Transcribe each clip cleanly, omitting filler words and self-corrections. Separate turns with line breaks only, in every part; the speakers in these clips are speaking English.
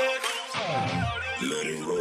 Let it roll.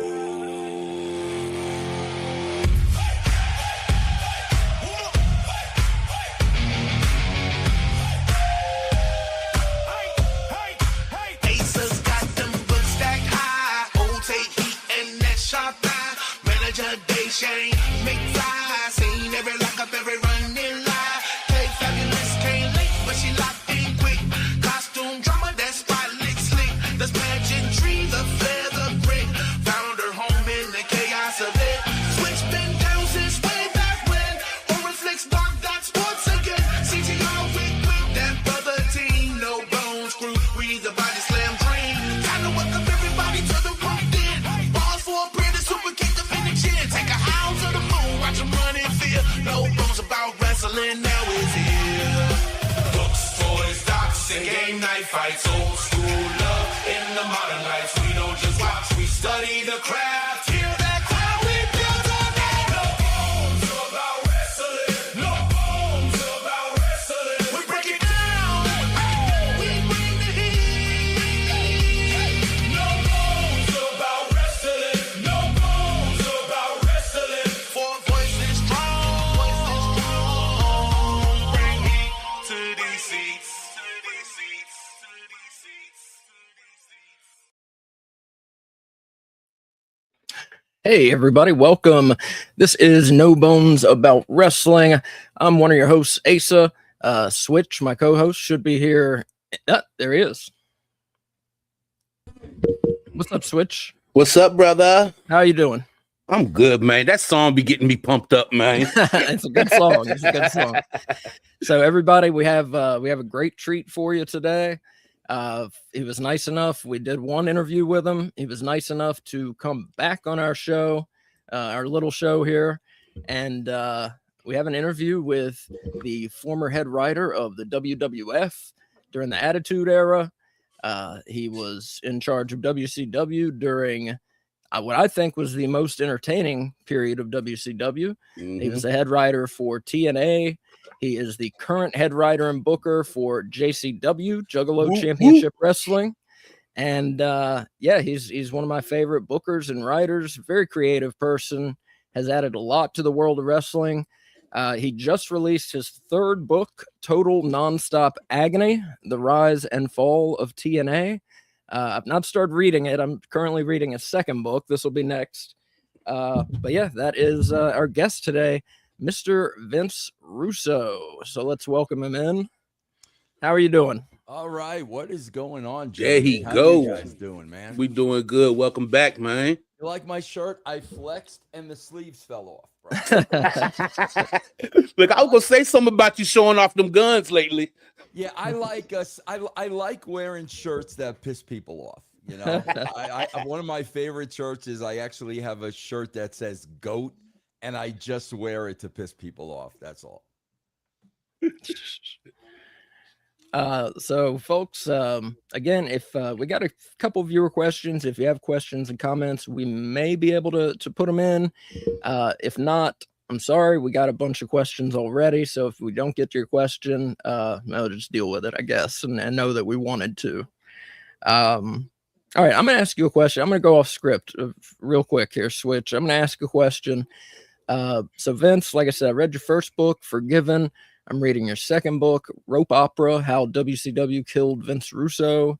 Asa's got them books stacked high. Old take heat and that sharp eye. Manager day shame, make fly. Seen every lock up, every running lie. Play fabulous, came late, but she locked in quick. Costume drama, that spotlight slick. The pageantry, the feather brick. Found her home in the chaos of it. Switch been down since way back when. Orange flicks, dark dot sports again. CTR with that brother team. No bones crew, we the body slam dream. Time to welcome everybody to the room then. Balls for a brand super kick up in the chin. Take a hound to the moon, watch them run and feel. No bones about wrestling, now it's here. Books, toys, docs, and game night fights. Old school love in the modern life. We don't just watch, we study the craft. Hear that crowd, we build on that. No bones about wrestling. No bones about wrestling. We break it down. We bring the heat. No bones about wrestling. No bones about wrestling. Four voices strong. Bring heat to these seats.
Hey, everybody, welcome. This is No Bones About Wrestling. I'm one of your hosts, Asa. Switch, my co-host, should be here. There he is. What's up, Switch?
What's up, brother?
How you doing?
I'm good, man. That song be getting me pumped up, man.
It's a good song. It's a good song. So, everybody, we have a great treat for you today. He was nice enough. We did one interview with him. He was nice enough to come back on our show, our little show here. And we have an interview with the former head writer of the WWF during the Attitude Era. He was in charge of WCW during what I think was the most entertaining period of WCW. He was the head writer for TNA. He is the current head writer and booker for JCW, Juggalo Championship Wrestling. And he's one of my favorite bookers and writers. Very creative person. Has added a lot to the world of wrestling. He just released his third book, Total Nonstop Agony, The Rise and Fall of TNA. I've not started reading it. I'm currently reading a second book. This will be next. But yeah, that is our guest today, Mr. Vince Russo. So let's welcome him in. How are you doing?
All right, what is going on, Joe?
There he
How
go.
you guys doing, man?
We doing good. Welcome back, man.
You like my shirt? I flexed and the sleeves fell off, bro.
Look, I was gonna say something about you showing off them guns lately.
Yeah, I like us. I like wearing shirts that piss people off. You know, I one of my favorite shirts is I actually have a shirt that says "GOAT," and I just wear it to piss people off. That's all.
So folks, again, if we got a couple viewer questions, if you have questions and comments, we may be able to put them in. If not, I'm sorry, we got a bunch of questions already. So if we don't get to your question, I'll just deal with it, I guess, and know that we wanted to. All right, I'm going to ask you a question. I'm going to go off script real quick here, Switch. I'm going to ask a question. So Vince, like I said, I read your first book, Forgiven. I'm reading your second book, Rope Opera, How WCW Killed Vince Russo,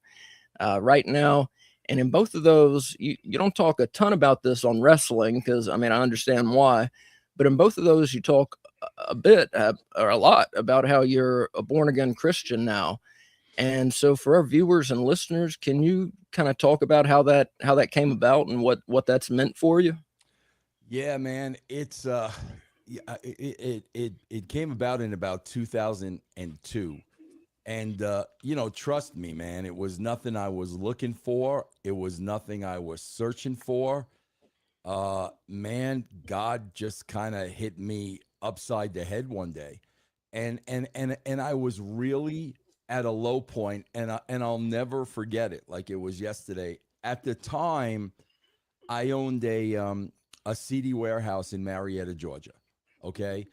right now. And in both of those, you don't talk a ton about this on wrestling because, I mean, I understand why. But in both of those, you talk a bit or a lot about how you're a born-again Christian now. And so for our viewers and listeners, can you kind of talk about how that came about and what that's meant for you?
Yeah, man, it's it came about in about 2002. And, trust me, man, it was nothing I was looking for. It was nothing I was searching for. Man, God just kind of hit me upside the head one day. And I was really at a low point, and I'll never forget it like it was yesterday. At the time, I owned a CD warehouse in Marietta, Georgia. Okay.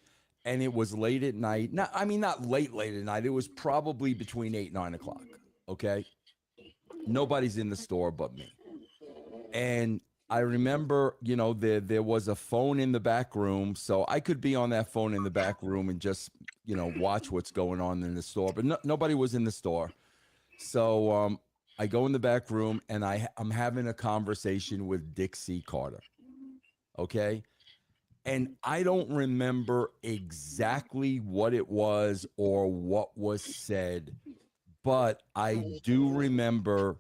And it was late at night. Not late at night. It was probably between 8 and 9 o'clock. Okay. Nobody's in the store but me. And I remember, you know, there was a phone in the back room, so I could be on that phone in the back room and just, you know, watch what's going on in the store. But nobody was in the store. So I go in the back room and I'm having a conversation with Dixie Carter. Okay. And I don't remember exactly what it was or what was said, but I do remember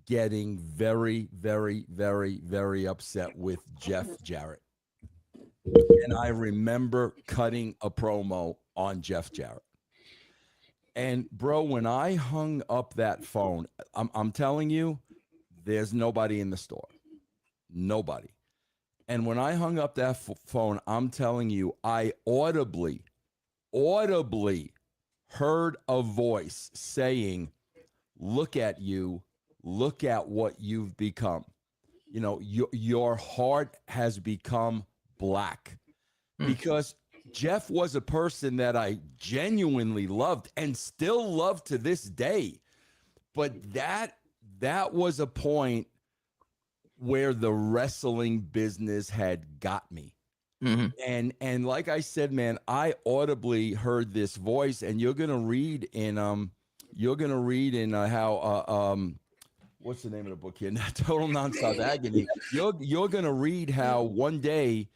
getting very, very, very, very upset with Jeff Jarrett. And I remember cutting a promo on Jeff Jarrett. And bro, when I hung up that phone, I'm telling you, there's nobody in the store. Nobody. And when I hung up that phone, I'm telling you, I audibly heard a voice saying, look at you, look at what you've become. You know, your heart has become black. Because Jeff was a person that I genuinely loved and still love to this day. But that was a point where the wrestling business had got me. Mm-hmm. And like I said, man, I audibly heard this voice, and you're gonna read in how what's the name of the book here? Total Nonstop Agony. You're gonna read how one day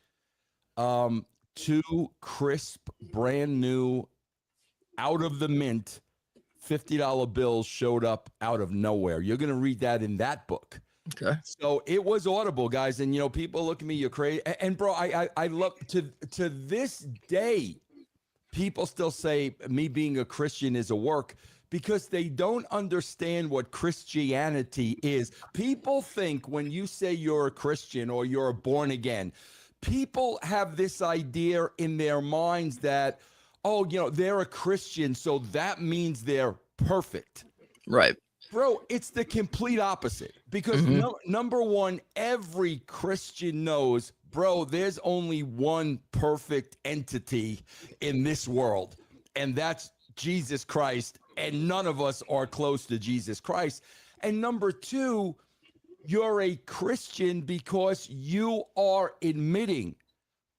two crisp, brand new, out of the mint $50 bills showed up out of nowhere. You're gonna read that in that book. Okay. So it was audible, guys. And, you know, people look at me, you're crazy. And bro, I love to this day, people still say me being a Christian is a work because they don't understand what Christianity is. People think when you say you're a Christian or you're born again, people have this idea in their minds that, oh, you know, they're a Christian, so that means they're perfect.
Right.
Bro, it's the complete opposite because number one, every Christian knows, bro, there's only one perfect entity in this world, and that's Jesus Christ, and none of us are close to Jesus Christ. And number two, you're a Christian because you are admitting,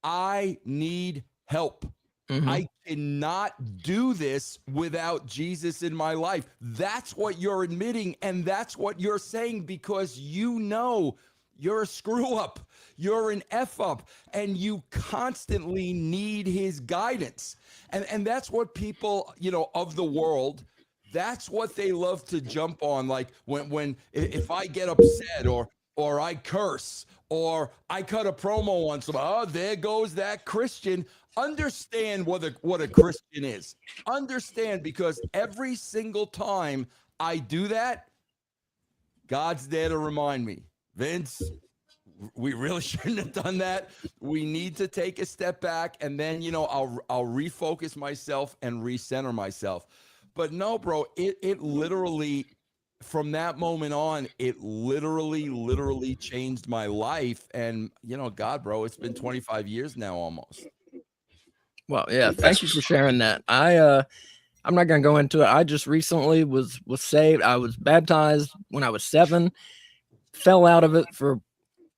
I need help. I cannot do this without Jesus in my life. That's what you're admitting, and that's what you're saying because you know you're a screw up, you're an F up, and you constantly need his guidance. And that's what people, you know, of the world, that's what they love to jump on. Like if I get upset or I curse or I cut a promo on somebody, oh, there goes that Christian. Understand what a Christian is. Understand, because every single time I do that, God's there to remind me, Vince, we really shouldn't have done that. We need to take a step back, and then, you know, I'll refocus myself and recenter myself. But no, bro, it literally, from that moment on, it literally changed my life. And, you know, God, bro, it's been 25 years now almost.
Well, yeah, thank you for sharing that. I'm not going to go into it. I just recently was saved. I was baptized when I was 7, fell out of it for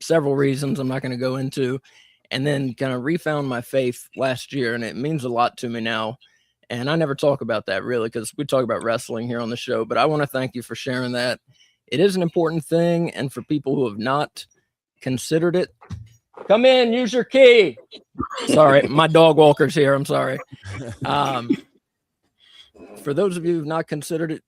several reasons I'm not going to go into, and then kind of refound my faith last year, and it means a lot to me now. And I never talk about that really because we talk about wrestling here on the show, but I want to thank you for sharing that. It is an important thing, and for people who have not considered it, come in, use your key. Sorry, my dog walker's here. I'm sorry. For those of you who've not considered it,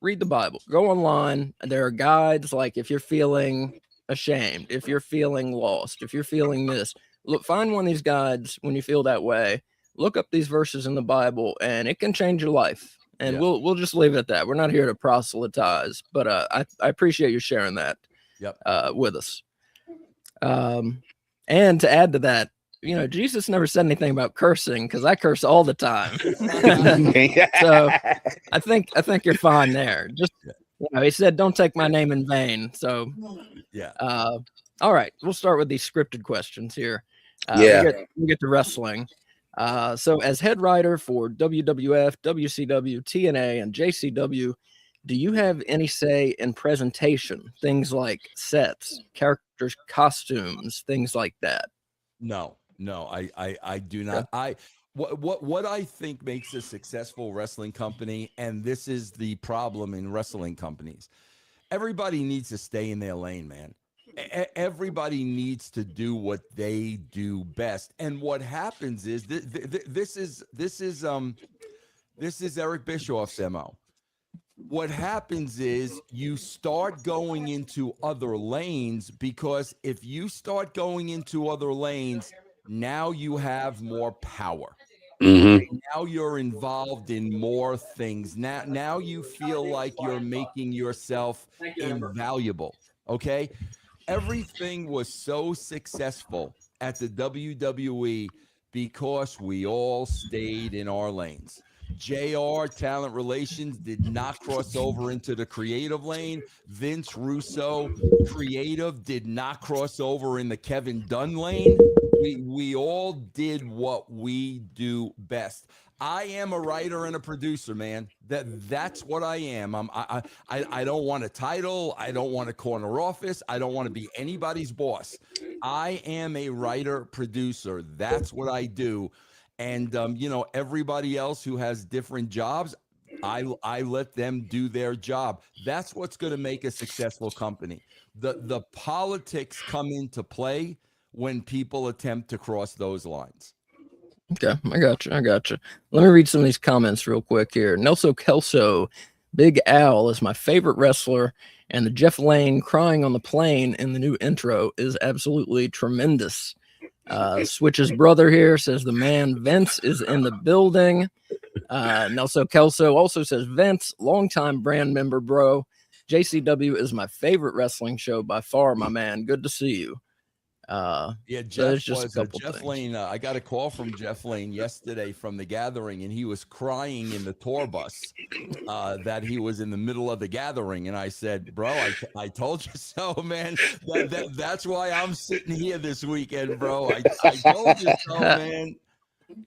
read the Bible. Go online. There are guides, like if you're feeling ashamed, if you're feeling lost, if you're feeling this, look, find one of these guides when you feel that way. Look up these verses in the Bible, and it can change your life. And we'll just leave it at that. We're not here to proselytize, but I appreciate you sharing that with us. And to add to that, you know, Jesus never said anything about cursing because I curse all the time. So I think you're fine there. Just, you know, he said, don't take my name in vain. So, all right, we'll start with these scripted questions here. We'll get to wrestling. So as head writer for WWF, WCW, TNA, and JCW, Do you have any say in presentation? Things like sets, characters, costumes, things like that?
No, I do not. What I think makes a successful wrestling company, and this is the problem in wrestling companies, everybody needs to stay in their lane, man. Everybody needs to do what they do best. And what happens is this is Eric Bischoff's MO. What happens is you start going into other lanes, because if you start going into other lanes, now you have more power.
Mm-hmm.
Now you're involved in more things. Now you feel like you're making yourself invaluable. Okay. Everything was so successful at the WWE because we all stayed in our lanes. JR, talent relations, did not cross over into the creative lane. Vince Russo, creative, did not cross over in the Kevin Dunn lane. We all did what we do best. I am a writer and a producer, man. That's what I am. I don't want a title. I don't want a corner office. I don't want to be anybody's boss. I am a writer producer. That's what I do. And everybody else who has different jobs, I let them do their job. That's what's going to make a successful company. The politics come into play when people attempt to cross those lines.
Okay, I got you. Let me read some of these comments real quick here. Nelson Kelso, Big Al is my favorite wrestler, and the Jeff Lane crying on the plane in the new intro is absolutely tremendous. Switch's brother here says the man Vince is in the building. Nelson Kelso also says Vince, longtime brand member, bro. JCW is my favorite wrestling show by far, my man. Good to see you.
Jeff Lane. I got a call from Jeff Lane yesterday from the gathering, and he was crying in the tour bus that he was in the middle of the gathering. And I said, bro, I told you so, man. That's why I'm sitting here this weekend, bro. I told you so, man.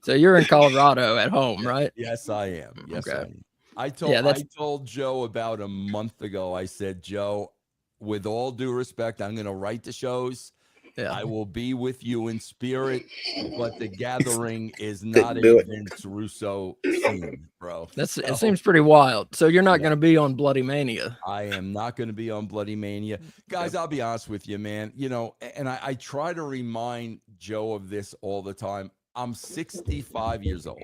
So you're in Colorado at home, right?
Yes, I am. Yes,
okay.
I am. I told Joe about a month ago. I said, Joe, with all due respect, I'm going to write the shows. Yeah. I will be with you in spirit, but the gathering is not a Vince Russo scene, bro.
It seems pretty wild. So you're not going to be on Bloody Mania.
I am not going to be on Bloody Mania. Guys, I'll be honest with you, man. And I try to remind Joe of this all the time. I'm 65 years old.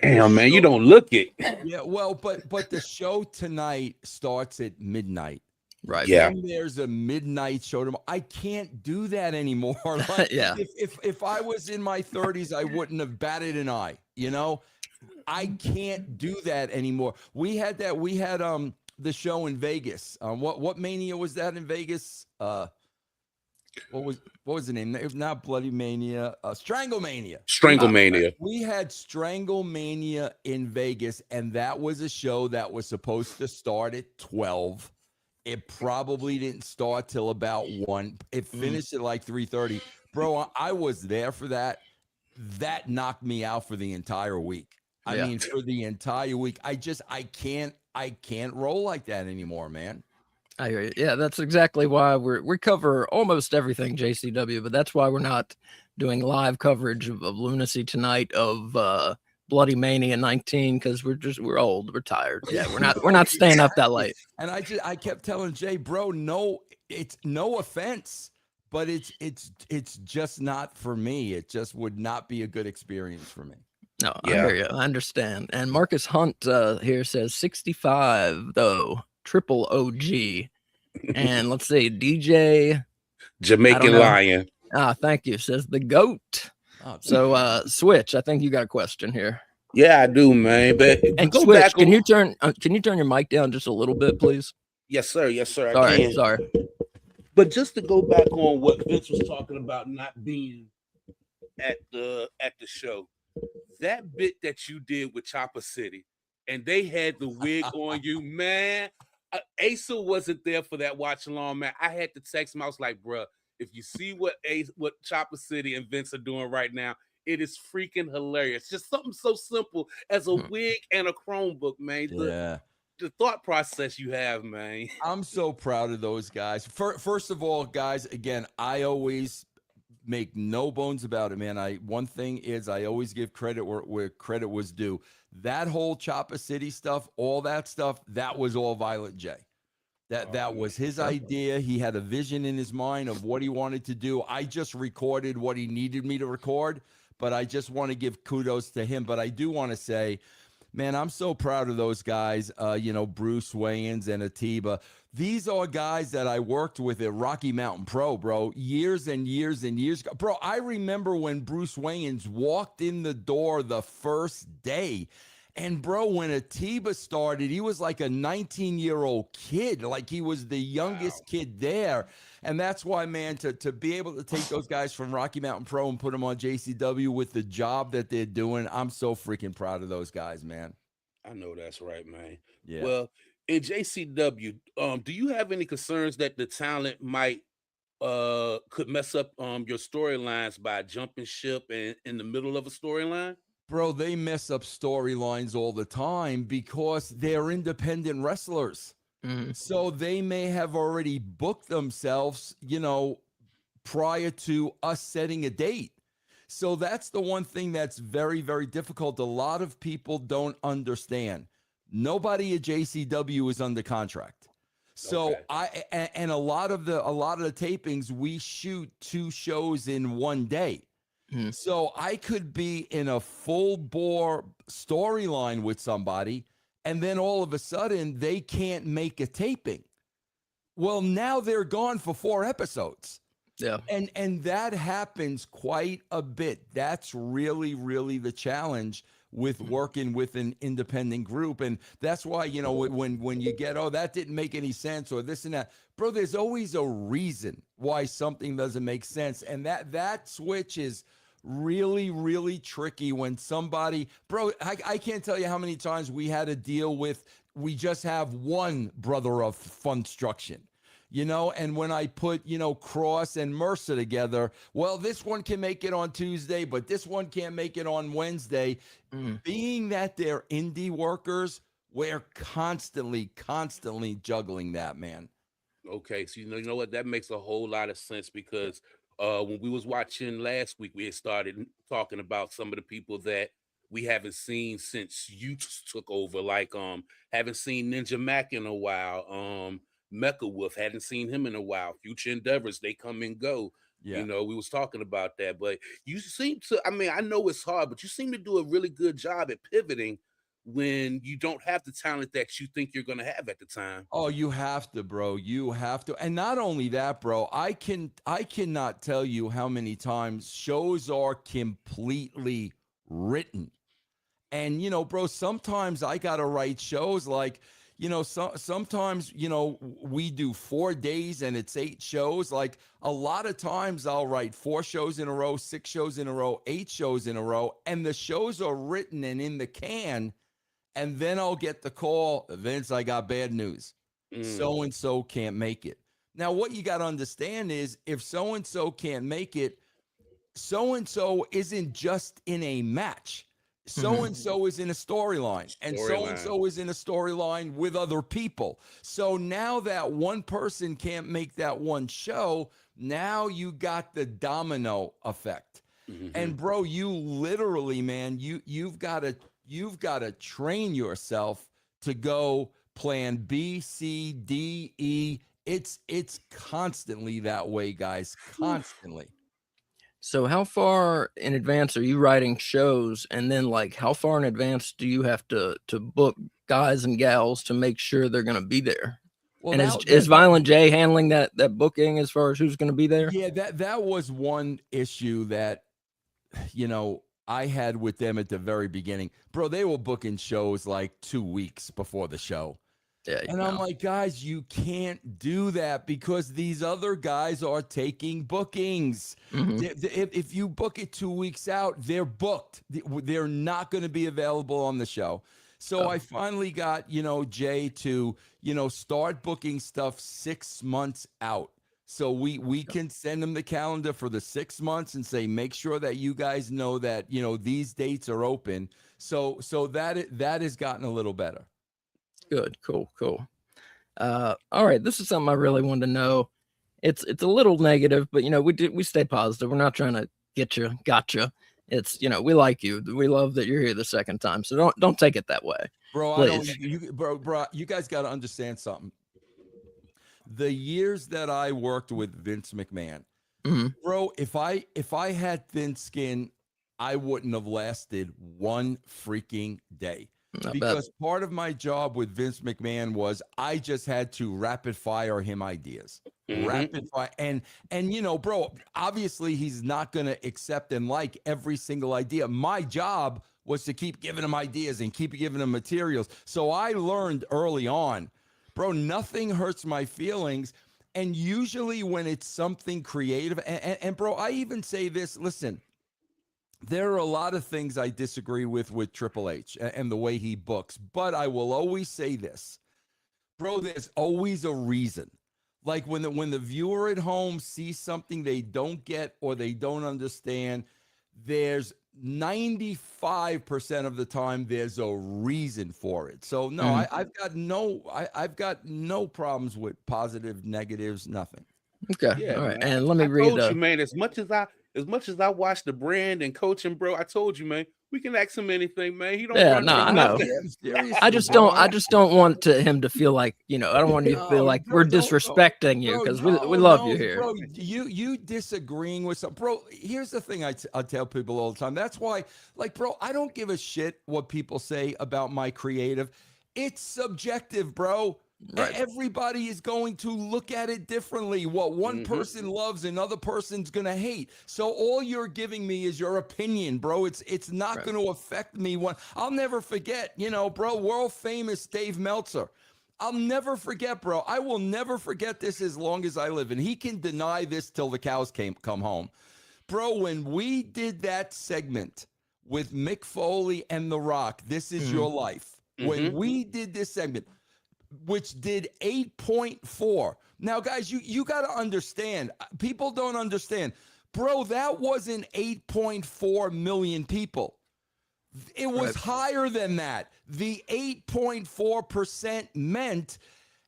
Damn, man, you don't look it.
Yeah, well, but the show tonight starts at midnight.
Right.
Yeah.
And there's a midnight show tomorrow. I can't do that anymore. Like,
yeah.
If I was in my 30s, I wouldn't have batted an eye. I can't do that anymore. We had the show in Vegas. What Mania was that in Vegas? What was the name? Not Bloody Mania. Stranglemania.
Stranglemania.
We had Stranglemania in Vegas, and that was a show that was supposed to start at 12. It probably didn't start till about 1. It finished at like 3:30. Bro, I was there for that. That knocked me out for the entire week. I mean, for the entire week. I can't roll like that anymore, man.
I hear you. Yeah, that's exactly why we cover almost everything JCW, but that's why we're not doing live coverage of Lunacy tonight, of Bloody Mania 19, because we're old, we're tired. Yeah, we're not staying up that late.
And I kept telling Jay, bro, no, it's no offense, but it's just not for me. It just would not be a good experience for me.
No, I hear you. I understand. And Marcus Hunt here says 65 though, triple OG. And let's see, DJ
Jamaican Lion.
Thank you. Says the GOAT. So Switch, I think you got a question here.
Yeah, I do, man. But
and go Switch, back can you turn your mic down just a little bit, please?
Yes, sir.
Sorry.
But just to go back on what Vince was talking about not being at the show, that bit that you did with Chopper City, and they had the wig on you, man. Asa wasn't there for that watch along, man. I had to text him. I was like, bro, if you see what Chopper City and Vince are doing right now, it is freaking hilarious. Just something so simple as a wig and a Chromebook, man. the thought process you have, man.
I'm so proud of those guys. First of all, guys, again, I always make no bones about it, man. One thing is I always give credit where credit was due. That whole Chopper City stuff, all that stuff, that was all Violent J. That was his idea. He had a vision in his mind of what he wanted to do. I just recorded what he needed me to record, but I just want to give kudos to him. But I do want to say, man, I'm so proud of those guys, Bruce Wayans and Atiba. These are guys that I worked with at Rocky Mountain Pro, bro, years and years and years ago. Bro, I remember when Bruce Wayans walked in the door the first day. And, bro, when Atiba started, he was like a 19-year-old kid. Like, he was the youngest kid there. And that's why, man, to be able to take those guys from Rocky Mountain Pro and put them on JCW with the job that they're doing, I'm so freaking proud of those guys, man.
I know that's right, man.
Yeah.
Well, in JCW, do you have any concerns that the talent might could mess up your storylines by jumping ship in the middle of a storyline?
Bro, they mess up storylines all the time because they're independent wrestlers.
Mhm.
So they may have already booked themselves, prior to us setting a date. So that's the one thing that's very, very difficult. A lot of people don't understand. Nobody at JCW is under contract. So
Okay.
and a lot of the tapings, we shoot 2 shows in one day.
Mhm.
So I could be in a full bore storyline with somebody, and then all of a sudden they can't make a taping. Well, now they're gone for 4 episodes.
Yeah.
And that happens quite a bit. That's really, really the challenge with working with an independent group. And that's why, when you get, that didn't make any sense or this and that, bro, there's always a reason why something doesn't make sense. And that switch is really, really tricky when somebody, bro, I can't tell you how many times we had to deal with, we just have one brother of Funstruction. And when I put, Cross and Mercer together, well, this one can make it on Tuesday, but this one can't make it on Wednesday. Being that they're indie workers, we're constantly juggling that, man.
Okay, so you know what? That makes a whole lot of sense because when we was watching last week, we had started talking about some of the people that we haven't seen since you took over. Like haven't seen Ninja Mac in a while. Mecha Wolf, hadn't seen him in a while. Future Endeavors, they come and go.
Yeah.
We was talking about that, but you seem to, I know it's hard, but you seem to do a really good job at pivoting when you don't have the talent that you think you're going to have at the time.
Oh, you have to, bro. You have to. And not only that, bro, I cannot tell you how many times shows are completely written. And, bro, sometimes I got to write shows like, sometimes, we do 4 days and it's 8 shows. Like a lot of times I'll write 4 shows in a row, 6 shows in a row, 8 shows in a row, and the shows are written and in the can. And then I'll get the call, Vince, I got bad news. So-and-so can't make it. Now, what you got to understand is if so-and-so can't make it, so-and-so isn't just in a match. So-and-so is in a storyline, and so-and-so is in a storyline with other people. So now that one person can't make that one show, now you got the domino effect. And bro, you literally, man, you've got to train yourself to go plan B, C, D, E. It's constantly that way, guys, constantly.
So how far in advance are you writing shows? And then like how far in advance do you have to book guys and gals to make sure they're going to be there? Well, and is Violent J handling that booking as far as who's going to be there?
Yeah, that was one issue that, I had with them at the very beginning. Bro, they were booking shows like 2 weeks before the show.
Yeah,
and I'm like, guys, you can't do that because these other guys are taking bookings. If you book it 2 weeks out, they're booked. They're not going to be available on the show. So I finally got, Jay to, start booking stuff 6 months out. So we can send them the calendar for the 6 months and say, make sure that you guys know that, these dates are open. So that has gotten a little better.
Good. Cool. All right. This is something I really wanted to know. It's a little negative, but we stay positive. We're not trying to get you, gotcha. It's we like you. We love that you're here the second time. So don't take it that way,
bro.
please.
Bro. You guys got to understand something. The years that I worked with Vince McMahon, bro, if I had thin skin, I wouldn't have lasted one freaking day. Because part of my job with Vince McMahon was I just had to rapid fire him ideas. Rapid fire. And bro, obviously he's not going to accept and like every single idea. My job was to keep giving him ideas and keep giving him materials. So I learned early on, bro, nothing hurts my feelings. And usually when it's something creative, and bro, I even say this, listen, there are a lot of things I disagree with Triple H and the way he books, but I will always say this, bro, there's always a reason. Like when the viewer at home sees something they don't get or they don't understand, there's 95% of the time there's a reason for it. So no, I've got no problems with positive, negatives, nothing.
Okay.
Yeah,
all right.
man.
And let me read.
I told you, man, as much as I watch the brand and coaching, bro, I told you, man, we can ask him anything, man. He don't run
I know. I just don't want him to feel like, I don't want you to feel like we're disrespecting you because we love you here.
Bro, you disagreeing with some, bro, here's the thing I tell people all the time. That's why, like, bro, I don't give a shit what people say about my creative. It's subjective, bro. Right. Everybody is going to look at it differently. What one person loves, another person's going to hate. So all you're giving me is your opinion, bro. It's not going to affect me. I'll never forget, bro, world famous Dave Meltzer. I'll never forget, bro. I will never forget this as long as I live. And he can deny this till the cows come home. Bro, when we did that segment with Mick Foley and The Rock, This Is Your Life, when we did this segment, which did 8.4. Now, guys, you got to understand. People don't understand. Bro, that wasn't 8.4 million people. It was higher than that. The 8.4% meant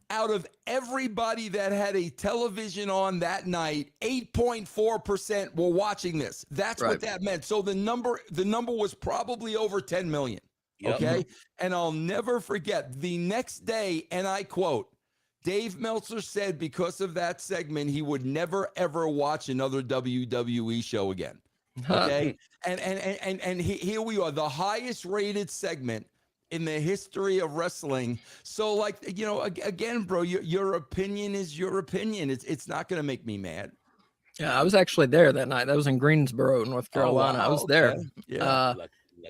out of everybody that had a television on that night, 8.4% were watching this. That's what that meant. So the number was probably over 10 million. Okay. And I'll never forget the next day. And I quote, Dave Meltzer said because of that segment, he would never, ever watch another WWE show again. Okay. And here we are, the highest rated segment in the history of wrestling. So like, again, bro, your opinion is your opinion. It's not going to make me mad.
Yeah. I was actually there that night. That was in Greensboro, North Carolina. I was there.
Yeah.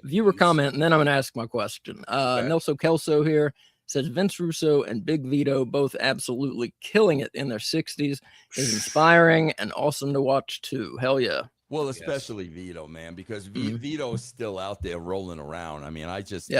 Viewer comment, and then I'm going to ask my question. Nelson Kelso here says Vince Russo and Big Vito both absolutely killing it in their 60s. Is inspiring and awesome to watch too. Hell yeah.
Well, especially Vito, man, because Vito is still out there rolling around. I mean, I just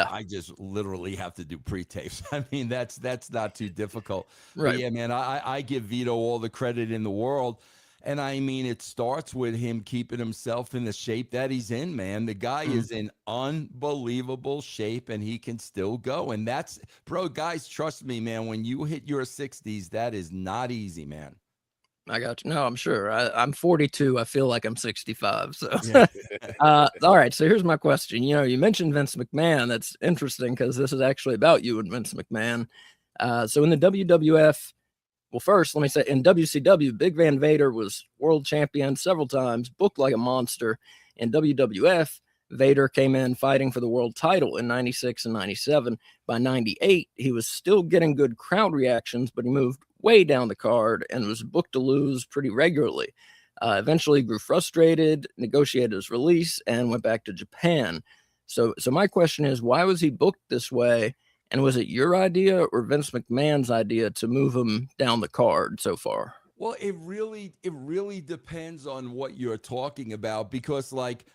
literally have to do pre-tapes. I mean, that's not too difficult. Right. But yeah, man, I give Vito all the credit in the world. And I mean, it starts with him keeping himself in the shape that he's in, man. The guy is in unbelievable shape and he can still go. And that's, bro, guys, trust me, man, when you hit your 60s, that is not easy, man.
I got you. No, I'm sure. I'm 42. I feel like I'm 65. So, all right. So here's my question. You mentioned Vince McMahon. That's interesting because this is actually about you and Vince McMahon. So in the WWF, well, first, let me say in WCW, Big Van Vader was world champion several times, booked like a monster. In WWF, Vader came in fighting for the world title in 96 and 97. By 98, he was still getting good crowd reactions, but he moved way down the card and was booked to lose pretty regularly. Eventually, he grew frustrated, negotiated his release, and went back to Japan. So my question is, why was he booked this way? And was it your idea or Vince McMahon's idea to move him down the card so far?
Well, it really depends on what you're talking about, because like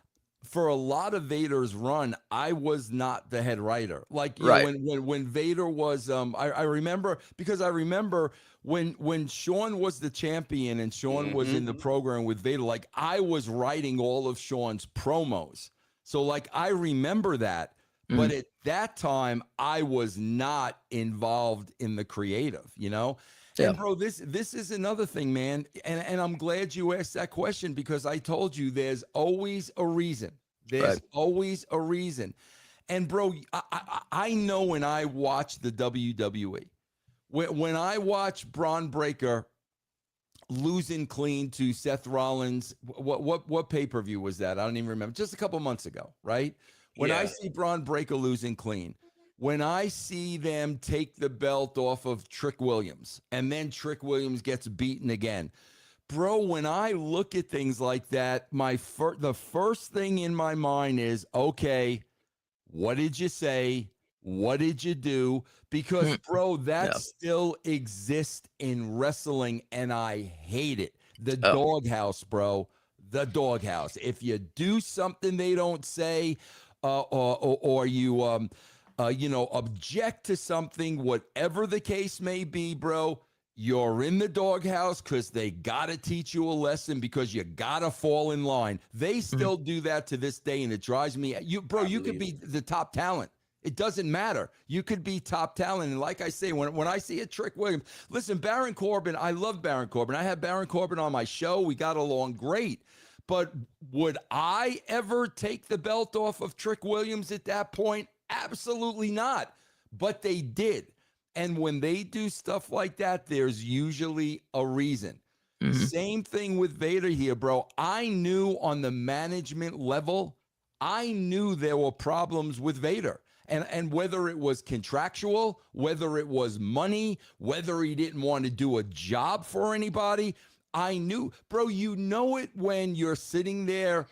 for a lot of Vader's run, I was not the head writer. Like you know, when Vader was, I remember, because I remember when Shawn was the champion and Shawn was in the program with Vader, like I was writing all of Shawn's promos. So like I remember that. But at that time, I was not involved in the creative, you know?
Yeah.
And bro, this is another thing, man. And I'm glad you asked that question, because I told you there's always a reason. There's
Right.
always a reason. And bro, I know when I watch the WWE, when I watch Braun Breaker losing clean to Seth Rollins, what pay-per-view was that? I don't even remember. Just a couple months ago, right? When I
Yeah.
see Braun Breaker losing clean, when I see them take the belt off of Trick Williams, and then Trick Williams gets beaten again, bro, when I look at things like that, the first thing in my mind is, okay, what did you say? What did you do? Because, bro, that
Yeah.
still exists in wrestling, and I hate it. The
Oh.
doghouse, bro. The doghouse. If you do something they don't say, or you, object to something, whatever the case may be, bro, you're in the doghouse because they got to teach you a lesson, because you got to fall in line. They still do that to this day, and it drives me. You could be the top talent. It doesn't matter. You could be top talent. And like I say, when I see a Trick Williams, listen, Baron Corbin, I love Baron Corbin. I had Baron Corbin on my show. We got along great. But would I ever take the belt off of Trick Williams at that point? Absolutely not. But they did. And when they do stuff like that, there's usually a reason. Same thing with Vader here, bro. I knew on the management level, I knew there were problems with Vader. And whether it was contractual, whether it was money, whether he didn't want to do a job for anybody, I knew. Bro, you know it when you're sitting there,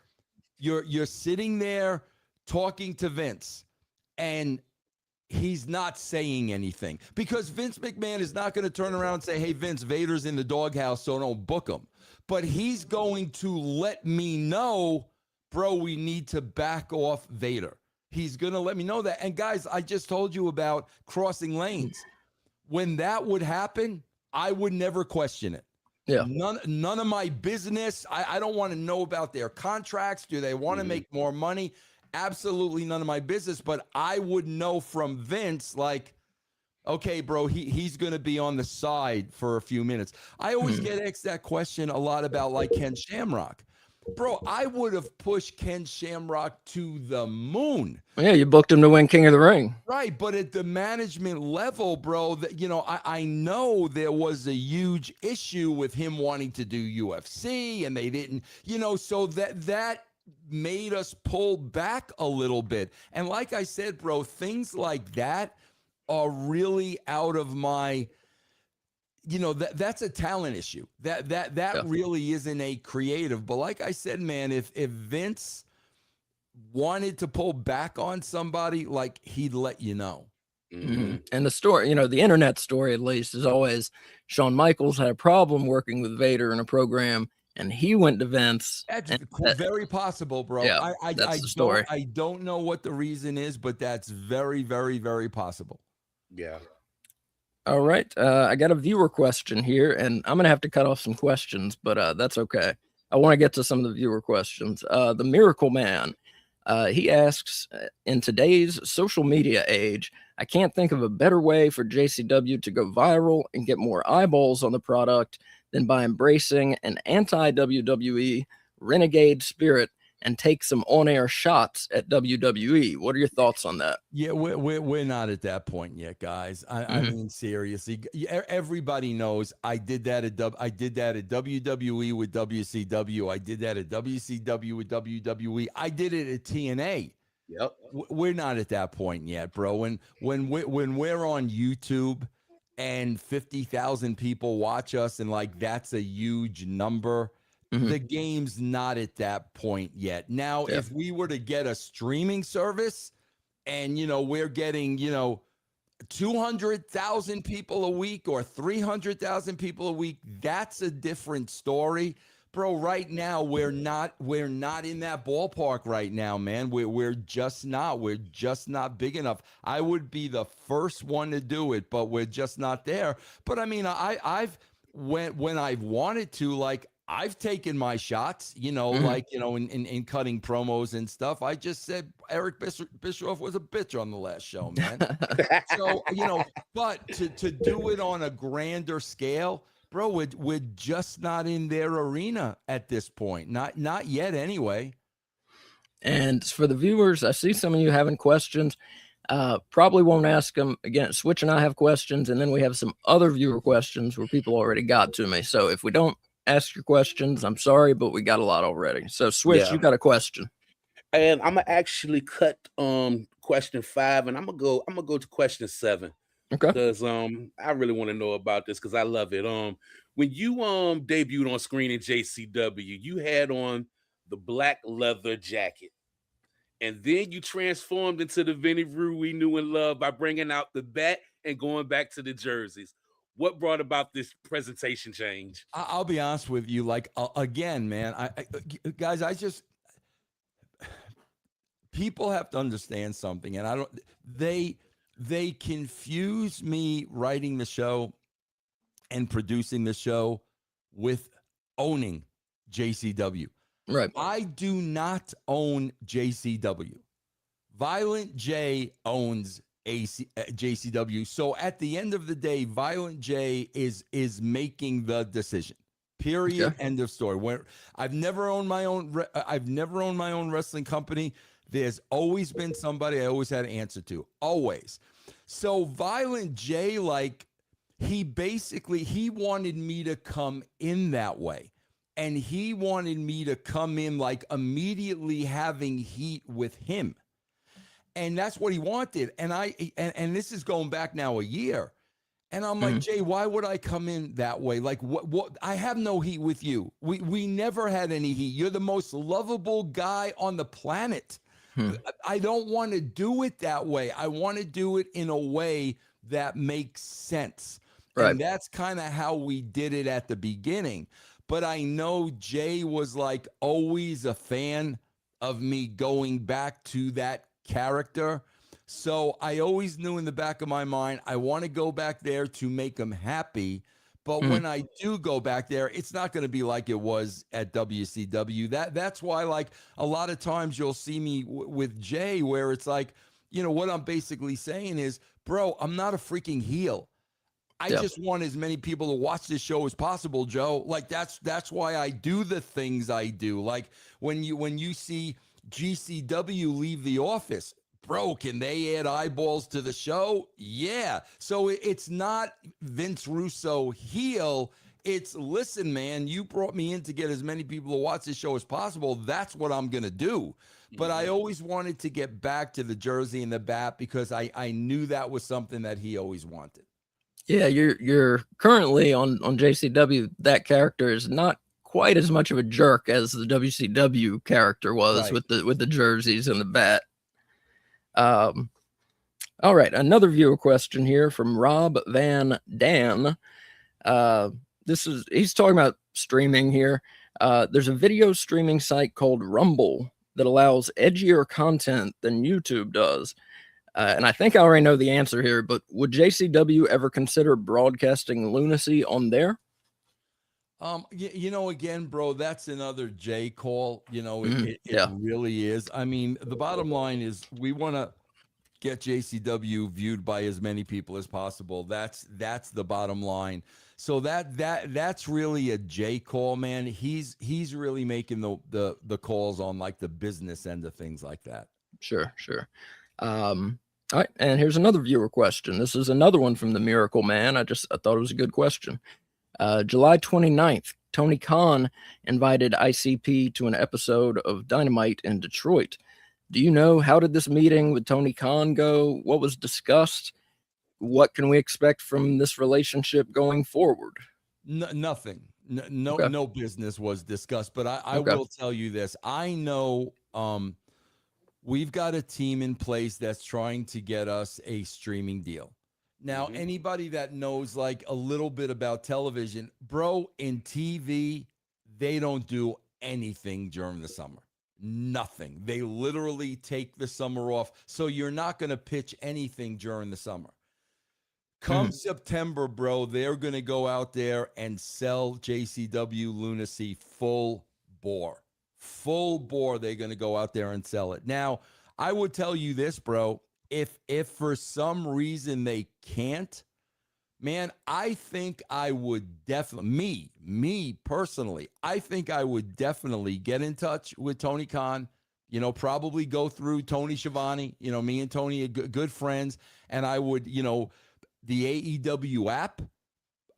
you're sitting there talking to Vince, and he's not saying anything, because Vince McMahon is not going to turn around and say, hey, Vince, Vader's in the doghouse, so don't book him. But he's going to let me know, bro, we need to back off Vader. He's going to let me know that. And guys, I just told you about crossing lanes. When that would happen, I would never question it.
Yeah.
None of my business. I don't want to know about their contracts. Do they want to make more money? Absolutely none of my business. But I would know from Vince, like, okay, bro, he's going to be on the side for a few minutes. I always get asked that question a lot about, like, Ken Shamrock. Bro, I would have pushed Ken Shamrock to the moon.
Yeah, you booked him to win King of the Ring.
Right, but at the management level, bro, that, you know, I know there was a huge issue with him wanting to do UFC, and they didn't, you know, so that made us pull back a little bit. And like I said, bro, things like that are really out of my, you know, that's a talent issue. That really isn't a creative. But like I said, man, if Vince wanted to pull back on somebody, like, he'd let you know.
And the story, you know, the internet story at least is always Shawn Michaels had a problem working with Vader in a program, and he went to Vince.
That's very possible, bro.
Yeah, that's the story.
I don't know what the reason is, but that's very, very, very possible.
Yeah.
All right. I got a viewer question here, and I'm going to have to cut off some questions, but that's okay. I want to get to some of the viewer questions. The Miracle Man, he asks, in today's social media age, I can't think of a better way for JCW to go viral and get more eyeballs on the product than by embracing an anti-WWE renegade spirit and take some on-air shots at WWE. What are your thoughts on that?
Yeah, we're not at that point yet, guys. I mean, seriously, everybody knows I did that at WWE with WCW. I did that at WCW with WWE. I did it at TNA.
Yep.
We're not at that point yet, bro. When we're on YouTube and 50,000 people watch us, and like that's a huge number. The game's not at that point yet. Now, if we were to get a streaming service and, you know, we're getting, you know, 200,000 people a week or 300,000 people a week, that's a different story. Bro, right now, we're not in that ballpark right now, man. We're just not. We're just not big enough. I would be the first one to do it, but we're just not there. But I mean, I've when I've wanted to, like, I've taken my shots, like, in cutting promos and stuff. I just said Eric Bischoff was a bitch on the last show, man. So, but to do it on a grander scale, bro, we're just not in their arena at this point. Not yet anyway.
And for the viewers, I see some of you having questions. Probably won't ask them again. Switch and I have questions, and then we have some other viewer questions where people already got to me. So if we don't ask your questions, I'm sorry, but we got a lot already. So Switch, you got a question.
And I'm gonna actually cut question 5, and I'm gonna go to question 7.
Okay.
Because I really want to know about this because I love it. When you debuted on screen in JCW, you had on the black leather jacket. And then you transformed into the Vinny Rue we knew and loved by bringing out the bat and going back to the jerseys. What brought about this presentation change?
I'll be honest with you. Like, again, man, guys, people have to understand something. And they confuse me writing the show and producing the show with owning JCW.
Right.
I do not own JCW. Violent J owns JCW. So at the end of the day, Violent J is making the decision. Period.
Okay.
End of story. Where I've never owned my own wrestling company. There's always been somebody I always had to answer to. Always. So Violent J, like, he wanted me to come in that way. And he wanted me to come in like immediately having heat with him. And that's what he wanted. And and this is going back now a year. And I'm like, Jay, why would I come in that way? Like, what? I have no heat with you. We never had any heat. You're the most lovable guy on the planet. I don't want to do it that way. I want to do it in a way that makes sense. Right. And that's kind of how we did it at the beginning. But I know Jay was like always a fan of me going back to that character. So I always knew in the back of my mind, I want to go back there to make him happy. But when I do go back there, it's not going to be like it was at WCW. That's why, like, a lot of times you'll see me with Jay where it's like, what I'm basically saying is, bro, I'm not a freaking heel. I just want as many people to watch this show as possible, Joe. Like, that's why I do the things I do. Like, when you see GCW leave the office, bro, can they add eyeballs to the show? Yeah. So it's not Vince Russo heel. It's, listen, man, you brought me in to get as many people to watch this show as possible. That's what I'm going to do. But I always wanted to get back to the jersey and the bat because I knew that was something that he always wanted.
Yeah, you're currently on JCW. That character is not quite as much of a jerk as the WCW character was, right, with the jerseys and the bat. All right, another viewer question here from Rob Van Dan. He's talking about streaming here. There's a video streaming site called Rumble that allows edgier content than YouTube does. And I think I already know the answer here, but would JCW ever consider broadcasting lunacy on there?
Again, bro, that's another J call. It really is. I mean, the bottom line is we want to get JCW viewed by as many people as possible. That's the bottom line. So that's really a J call, man. He's really making the calls on like the business end of things like that.
Sure. All right, and here's another viewer question. This is another one from the Miracle Man. I thought it was a good question. July 29th, Tony Khan invited ICP to an episode of Dynamite in Detroit. Do you know, how did this meeting with Tony Khan go? What was discussed? What can we expect from this relationship going forward?
Nothing. No business was discussed, but I will tell you this. I know we've got a team in place that's trying to get us a streaming deal. Now, anybody that knows like a little bit about television, bro, in TV, they don't do anything during the summer. Nothing. They literally take the summer off. So you're not going to pitch anything during the summer. Come September, bro, they're going to go out there and sell JCW Lunacy full bore. Full bore, they're going to go out there and sell it. Now, I would tell you this, bro. If for some reason they can't, man, I think I would definitely, me personally, I think I would definitely get in touch with Tony Khan, you know, probably go through Tony Schiavone, you know, me and Tony are good friends, and I would, you know, the AEW app,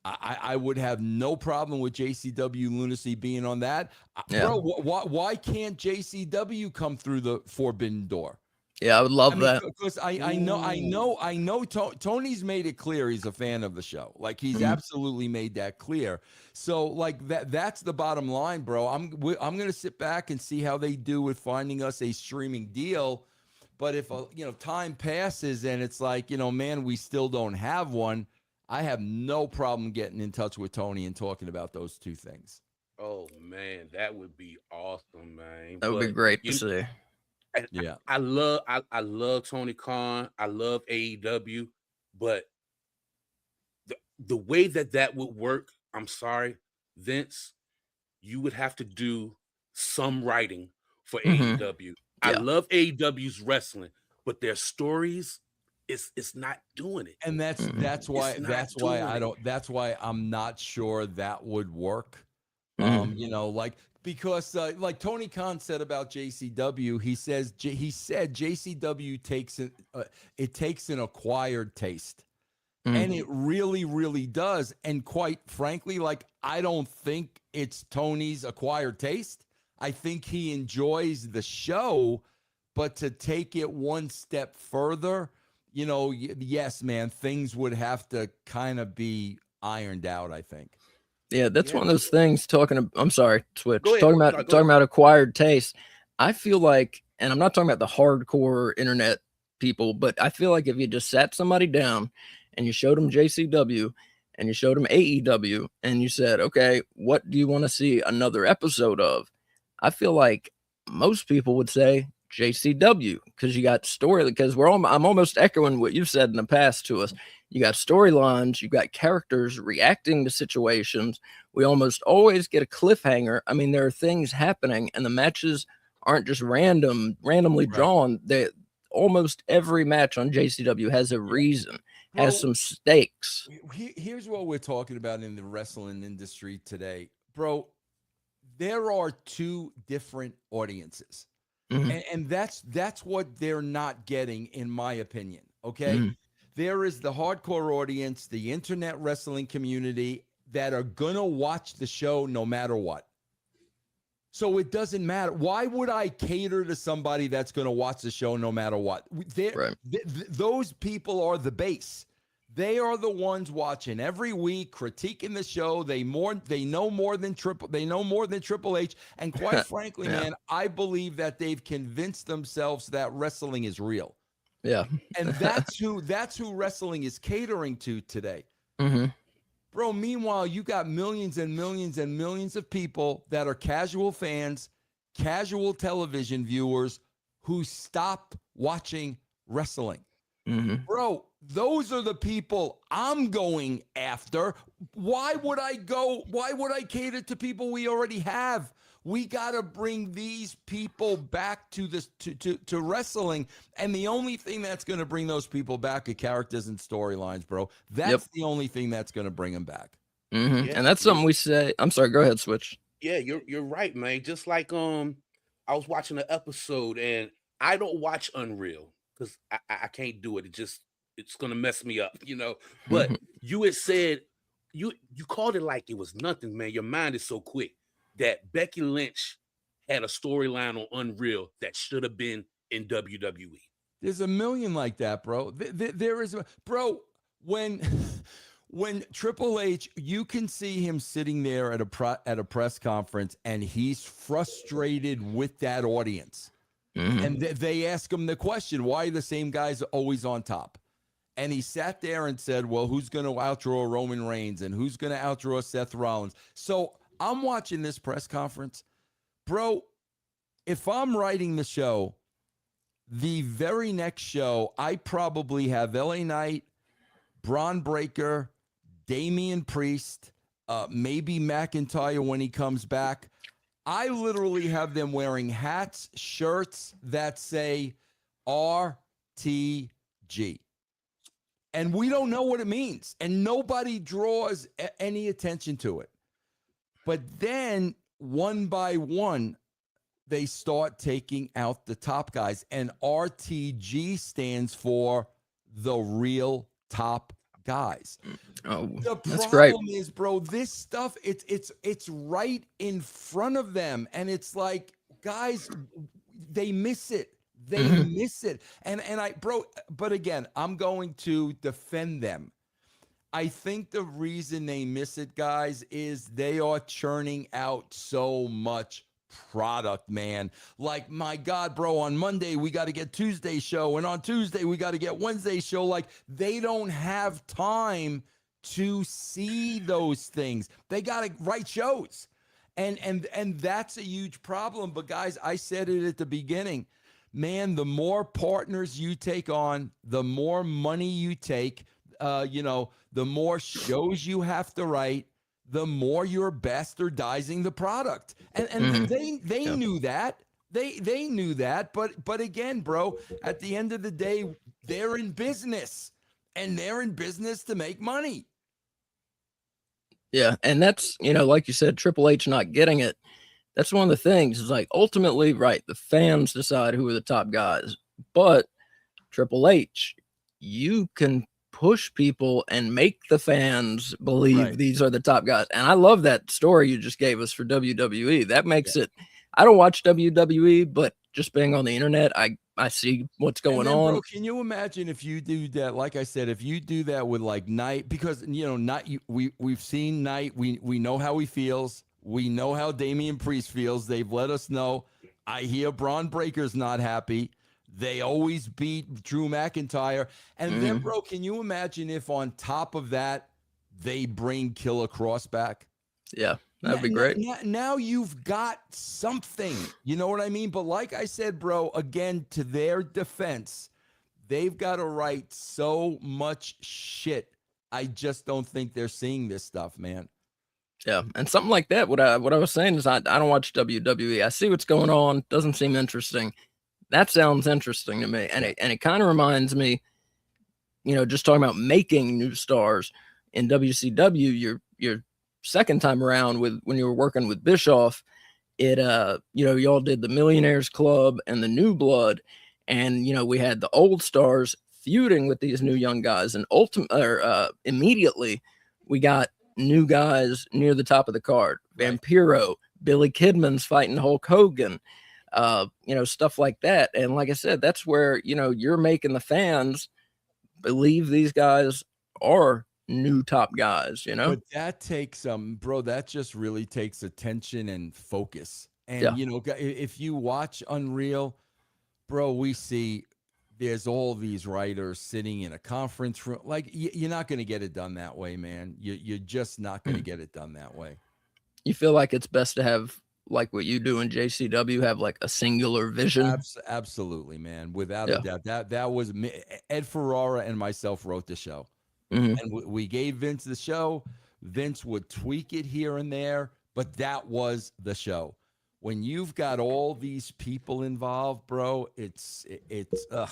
I would have no problem with JCW Lunacy being on that.
Yeah.
Bro, why can't JCW come through the forbidden door?
Yeah, I would love that.
Because I know Tony's made it clear he's a fan of the show. Like, he's absolutely made that clear. So, like, that's the bottom line, bro. I'm going to sit back and see how they do with finding us a streaming deal. But if, you know, time passes and it's like, you know, man, we still don't have one, I have no problem getting in touch with Tony and talking about those two things.
Oh man, that would be awesome, man.
That would be great to see.
Yeah,
I love Tony Khan. I love AEW, but the way that would work, I'm sorry, Vince, you would have to do some writing for AEW. I love AEW's wrestling, but their stories, it's not doing it.
and that's why I'm not sure that would work. You know, like, because like Tony Khan said about JCW, he said JCW takes an acquired taste. And it really, really does. And quite frankly, like, I don't think it's Tony's acquired taste. I think he enjoys the show, but to take it one step further, you know, yes, man, things would have to kind of be ironed out, I think.
Yeah, that's one of those things. I'm sorry, Switch.
Go ahead.
Talking about acquired taste. I feel like, and I'm not talking about the hardcore internet people, but I feel like if you just sat somebody down and you showed them JCW and you showed them AEW and you said, okay, what do you want to see another episode of? I feel like most people would say JCW, because you got story, because I'm almost echoing what you've said in the past to us. You got storylines, you got characters reacting to situations. We almost always get a cliffhanger. I mean, there are things happening, and the matches aren't just randomly drawn. They almost every match on JCW has a reason, has some stakes.
Here's what we're talking about in the wrestling industry today, bro. There are two different audiences. And that's what they're not getting, in my opinion. Okay. There is the hardcore audience, the internet wrestling community, that are gonna watch the show no matter what. So it doesn't matter. Why would I cater to somebody that's gonna watch the show no matter what? Those people are the base. They are the ones watching every week, critiquing the show. They know more than Triple H. And quite frankly, man, I believe that they've convinced themselves that wrestling is real.
Yeah.
And that's who wrestling is catering to today. Bro, meanwhile, you got millions and millions and millions of people that are casual fans, casual television viewers who stop watching wrestling. Bro, those are the people I'm going after. Why would I cater to people we already have? We got to bring these people back to this to wrestling, and the only thing that's going to bring those people back are characters and storylines, bro. That's the only thing that's going to bring them back.
And that's something we say. I'm sorry, go ahead, Switch.
Yeah, you're right, man. Just like I was watching an episode, and I don't watch Unreal because I can't do it. It's gonna mess me up, you know. But you had said you called it like it was nothing, man. Your mind is so quick. That Becky Lynch had a storyline on Unreal that should have been in WWE.
There's a million like that, bro. There is, bro. When Triple H, you can see him sitting there at a press conference, and he's frustrated with that audience. And they ask him the question, why are the same guys always on top? And he sat there and said, well, who's going to outdraw Roman Reigns and who's going to outdraw Seth Rollins? So I'm watching this press conference. Bro, if I'm writing the show, the very next show, I probably have LA Knight, Braun Breaker, Damian Priest, maybe McIntyre when he comes back. I literally have them wearing hats, shirts that say RTG. And we don't know what it means. And nobody draws any attention to it. But then one by one, they start taking out the top guys. And RTG stands for the real top guys.
Oh,
The
that's great.
problem is, bro, this stuff, it's right in front of them. And it's like, guys, they miss it. They miss it. And but again, I'm going to defend them. I think the reason they miss it, guys, is they are churning out so much product, man. Like, my God, bro, on Monday, we got to get Tuesday show. And on Tuesday, we got to get Wednesday show. Like, they don't have time to see those things. They got to write shows. And that's a huge problem. But, guys, I said it at the beginning. Man, the more partners you take on, the more money you take, the more shows you have to write, the more you're bastardizing the product. And they knew that. They knew that. But again, bro, at the end of the day, they're in business, and they're in business to make money.
Yeah, and that's, like you said, Triple H not getting it. That's one of the things. Is like, ultimately, right, the fans decide who are the top guys. But Triple H, you can push people and make the fans believe these are the top guys. And I love that story you just gave us for WWE. That makes it. I don't watch WWE, but just being on the internet, I see what's going on.
Bro, can you imagine if you do that? Like I said, if you do that with like Knight, because we've seen Knight, we know how he feels. We know how Damian Priest feels. They've let us know. I hear Braun Breaker's not happy. They always beat Drew McIntyre. And then, bro, can you imagine if on top of that, they bring Killer Cross back?
Yeah, that'd be great.
Now you've got something. You know what I mean? But like I said, bro, again, to their defense, they've got to write so much shit. I just don't think they're seeing this stuff, man.
Yeah, and something like that. What I was saying is I don't watch WWE. I see what's going on. Doesn't seem interesting. That sounds interesting to me, and it kind of reminds me, just talking about making new stars in WCW. Your second time around when you were working with Bischoff, y'all did the Millionaires Club and the New Blood, and we had the old stars feuding with these new young guys, and immediately we got new guys near the top of the card. Vampiro, Billy Kidman's fighting Hulk Hogan, stuff like that. And like I said, that's where, you're making the fans believe these guys are new top guys,
But that takes bro, that just really takes attention and focus. And, if you watch Unreal, bro, we see there's all these writers sitting in a conference room. Like, you're not going to get it done that way, man. You're just not going to get it done that way.
You feel like it's best to have, like what you do in JCW, have like a singular vision?
Absolutely, man. Without a doubt. That was me. Ed Ferrara and myself wrote the show. And we gave Vince the show. Vince would tweak it here and there, but that was the show. When you've got all these people involved, bro, it's not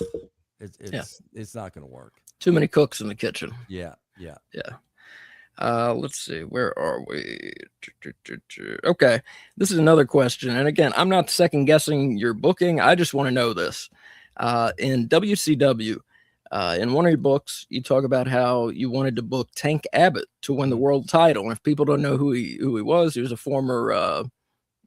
going to work.
Too many cooks in the kitchen.
Yeah.
Let's see, where are we? Okay, this is another question, and again, I'm not second guessing your booking. I just want to know this. In WCW, in one of your books, you talk about how you wanted to book Tank Abbott to win the world title. And if people don't know who he was a former.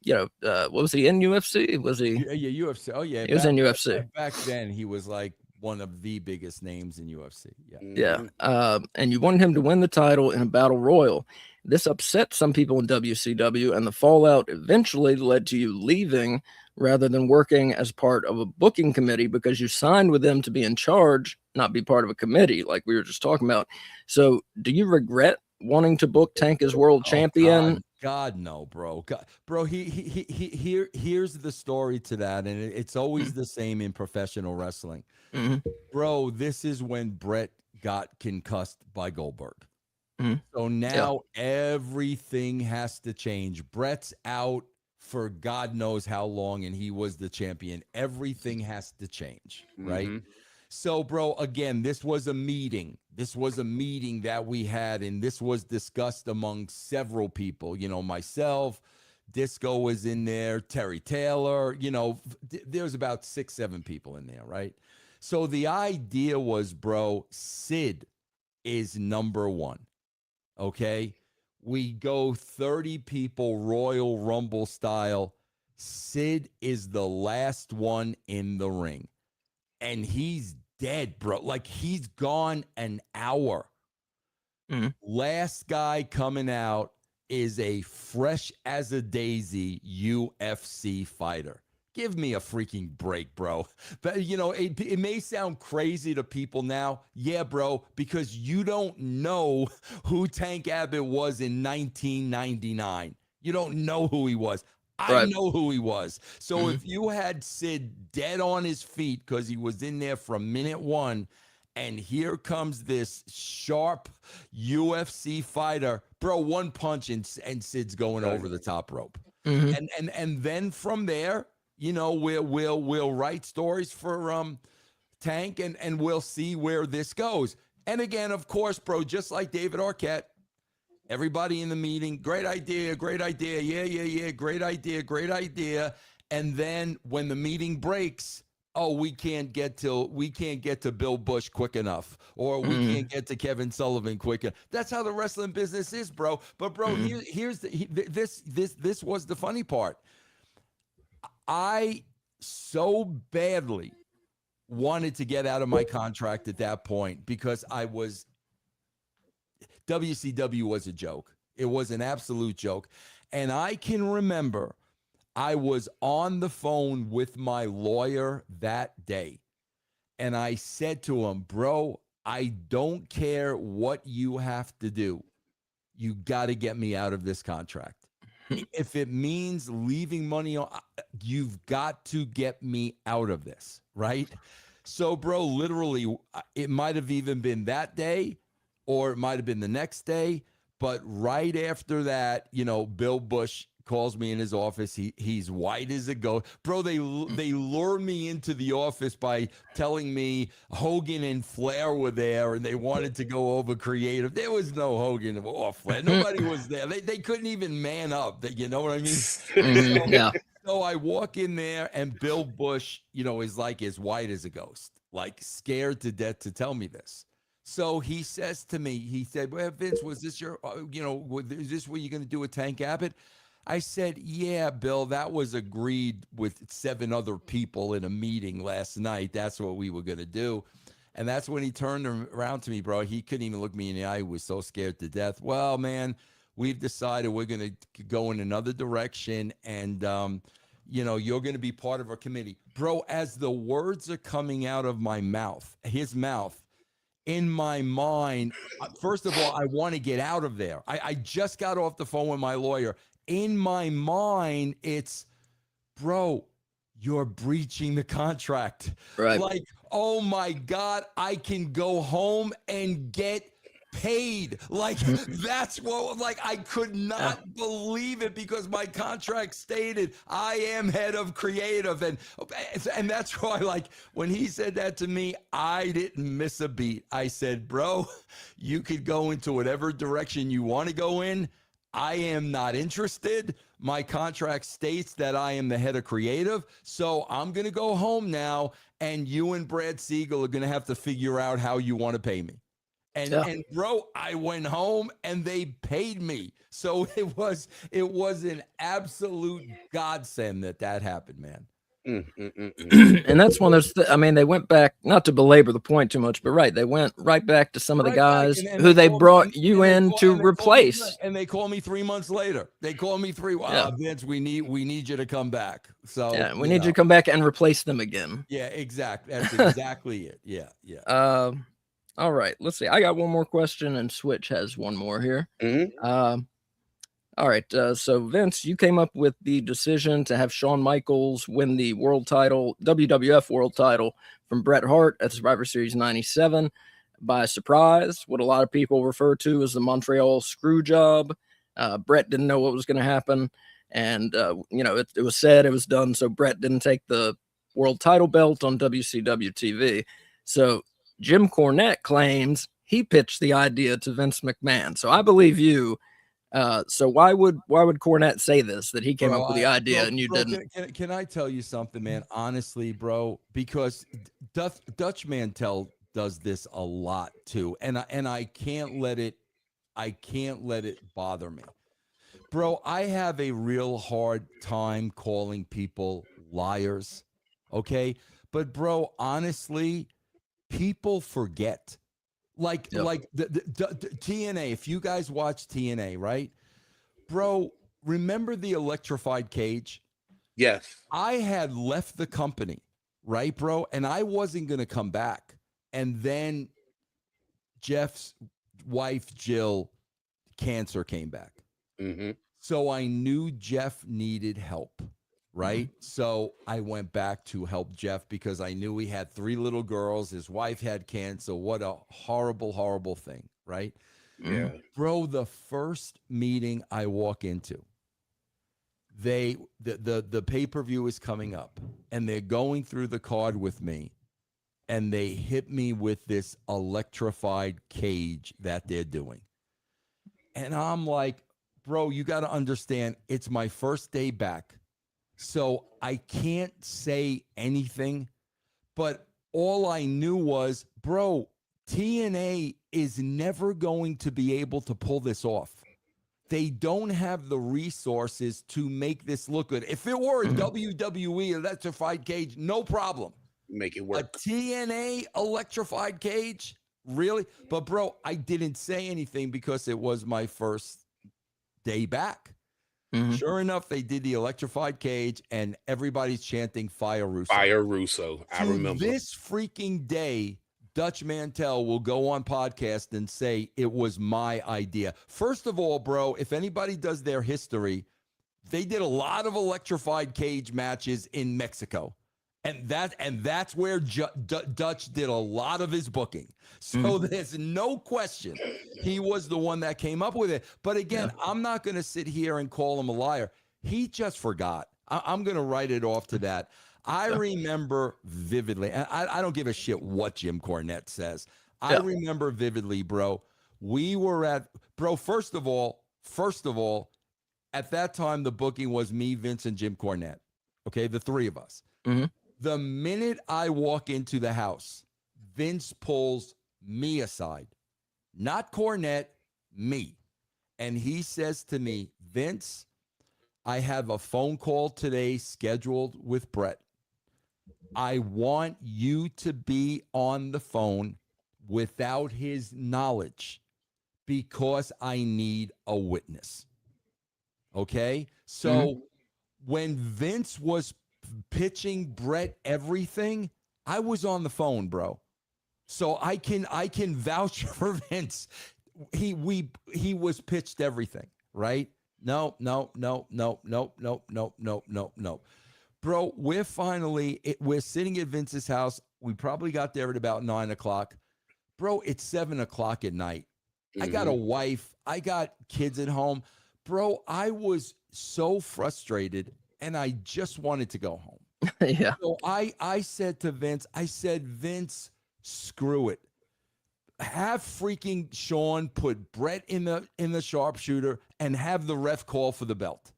What was he in UFC? Was he?
Yeah, UFC. Oh yeah,
he was in UFC.
Back then, he was like one of the biggest names in UFC.
Yeah. And you wanted him to win the title in a battle royal. This upset some people in WCW, and the fallout eventually led to you leaving rather than working as part of a booking committee because you signed with them to be in charge, not be part of a committee like we were just talking about. So do you regret wanting to book Tank as world champion?
God, no, bro. Bro, here's the story to that, and it's always the same in professional wrestling. Bro, this is when Brett got concussed by Goldberg.
Mhm.
So now everything has to change. Brett's out for God knows how long, and he was the champion. Everything has to change, right? So, bro, again, this was a meeting. This was a meeting that we had, and this was discussed among several people. You know, myself, Disco was in there, Terry Taylor, you know, there's about 6, 7 people in there, right? So the idea was, bro, Sid is number one, okay? We go 30 people, Royal Rumble style. Sid is the last one in the ring. And he's dead, bro. Like, he's gone an hour. Last guy coming out is a fresh as a daisy UFC fighter. Give me a freaking break, bro. But, you know, it may sound crazy to people now. Yeah, bro, because you don't know who Tank Abbott was in 1999. You don't know who he was. I know who he was. So if you had Sid dead on his feet because he was in there from minute one, and here comes this sharp UFC fighter, bro, one punch and Sid's going over the top rope. And then from there, you know, we'll write stories for Tank, and we'll see where this goes. And again, of course, bro, just like David Arquette, everybody in the meeting, great idea, yeah, great idea. And then when the meeting breaks, oh, we can't get to Bill Bush quick enough, or we can't get to Kevin Sullivan quick enough. That's how the wrestling business is, bro. But bro, this was the funny part. I so badly wanted to get out of my contract at that point because WCW was a joke. It was an absolute joke. And I can remember I was on the phone with my lawyer that day. And I said to him, bro, I don't care what you have to do. You got to get me out of this contract. If it means leaving money on, you've got to get me out of this, right? So, bro, literally, it might have even been that day, or it might have been the next day. But right after that, you know, Bill Bush calls me in his office. He's white as a ghost. Bro, they lured me into the office by telling me Hogan and Flair were there and they wanted to go over creative. There was no Hogan or Flair. Nobody was there. They couldn't even man up. You know what I mean? So I walk in there and Bill Bush, you know, is like as white as a ghost, like scared to death to tell me this. So he says to me, he said, well, Vince, was this your, is this what you're going to do with Tank Abbott? I said, yeah, Bill, that was agreed with 7 other people in a meeting last night. That's what we were going to do. And that's when he turned around to me, bro. He couldn't even look me in the eye. He was so scared to death. Well, man, we've decided we're going to go in another direction. And, you know, you're going to be part of our committee. Bro, as the words are coming out of my mouth, his mouth, in my mind, first of all, I want to get out of there. I just got off the phone with my lawyer. In my mind, it's, bro, you're breaching the contract.
Right.
Like, oh my God, I can go home and get paid. Like, that's what, like, I could not believe it because my contract stated I am head of creative. And that's why, like, when he said that to me, I didn't miss a beat. I said, bro, you could go into whatever direction you want to go in. I am not interested. My contract states that I am the head of creative. So I'm going to go home now. And you and Brad Siegel are going to have to figure out how you want to pay me. And bro, I went home and they paid me. So it was an absolute godsend that happened, man.
And that's one of those, I mean, they went back, not to belabor the point too much, but right, they went right back to some of the guys who they brought you in to replace.
And they call me 3 months later. They call me Vince, we need you to come back. So
yeah, we need you to come back and replace them again.
Yeah, exactly. That's exactly it. Yeah.
All right, let's see. I got one more question, and Switch has one more here. All right, so Vince, you came up with the decision to have Shawn Michaels win the world title, WWF world title, from Bret Hart at Survivor Series 97. by surprise, what a lot of people refer to as the Montreal screw job. Brett didn't know what was going to happen. And, it was said it was done so Brett didn't take the world title belt on WCW TV. So Jim Cornette claims he pitched the idea to Vince McMahon. So I believe you. So why would Cornette say this, that he came up with the idea and you didn't?
Can I tell you something, man? Honestly, bro, because Dutch Mantel does this a lot too, and I can't let it bother me, bro. I have a real hard time calling people liars, okay? But bro, honestly, people forget. Like the TNA. If you guys watch TNA, right, bro? Remember the electrified cage?
Yes.
I had left the company, right, bro? And I wasn't going to come back. And then Jeff's wife, Jill, cancer came back.
Mm-hmm.
So I knew Jeff needed help, right? Mm-hmm. So I went back to help Jeff because I knew he had 3 little girls. His wife had cancer. What a horrible, horrible thing, right?
Yeah.
Bro, the first meeting I walk into, the pay-per-view is coming up and they're going through the card with me and they hit me with this electrified cage that they're doing. And I'm like, bro, you got to understand, it's my first day back. So I can't say anything, but all I knew was, bro, TNA is never going to be able to pull this off. They don't have the resources to make this look good. If it were a WWE electrified cage, no problem.
Make it work.
A TNA electrified cage? Really? But, bro, I didn't say anything because it was my first day back. Mm-hmm. Sure enough, they did the electrified cage, and everybody's chanting Fire Russo.
Fire Russo. I remember.
This freaking day, Dutch Mantel will go on podcast and say it was my idea. First of all, bro, if anybody does their history, they did a lot of electrified cage matches in Mexico. And that's where Dutch did a lot of his booking. So there's no question he was the one that came up with it. But again, I'm not going to sit here and call him a liar. He just forgot. I'm going to write it off to that. I remember vividly, and I don't give a shit what Jim Cornette says. I remember vividly, bro. We were at, bro, first of all, at that time, the booking was me, Vince, and Jim Cornette. Okay, the 3 of us. Mm-hmm. The minute I walk into the house, Vince pulls me aside. Not Cornette, me. And he says to me, Vince, I have a phone call today scheduled with Brett. I want you to be on the phone without his knowledge because I need a witness. Okay? So when Vince was pitching Brett everything, I was on the phone, bro. So I can vouch for Vince. He was pitched everything, right? No. Bro, we're sitting at Vince's house. We probably got there at about 9:00. Bro, it's 7:00 at night. I got a wife. I got kids at home. Bro, I was so frustrated and I just wanted to go home.
Yeah.
So I said to Vince, Vince, screw it. Have freaking Sean put Brett in the sharpshooter and have the ref call for the belt.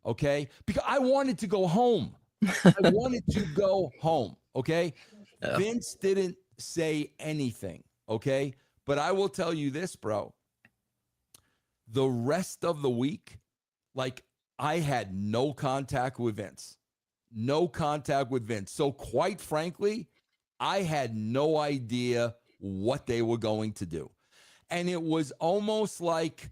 Okay? Because I wanted to go home. Okay? Yeah. Vince didn't say anything. Okay? But I will tell you this, bro. The rest of the week, like, I had no contact with Vince. So quite frankly, I had no idea what they were going to do. And it was almost like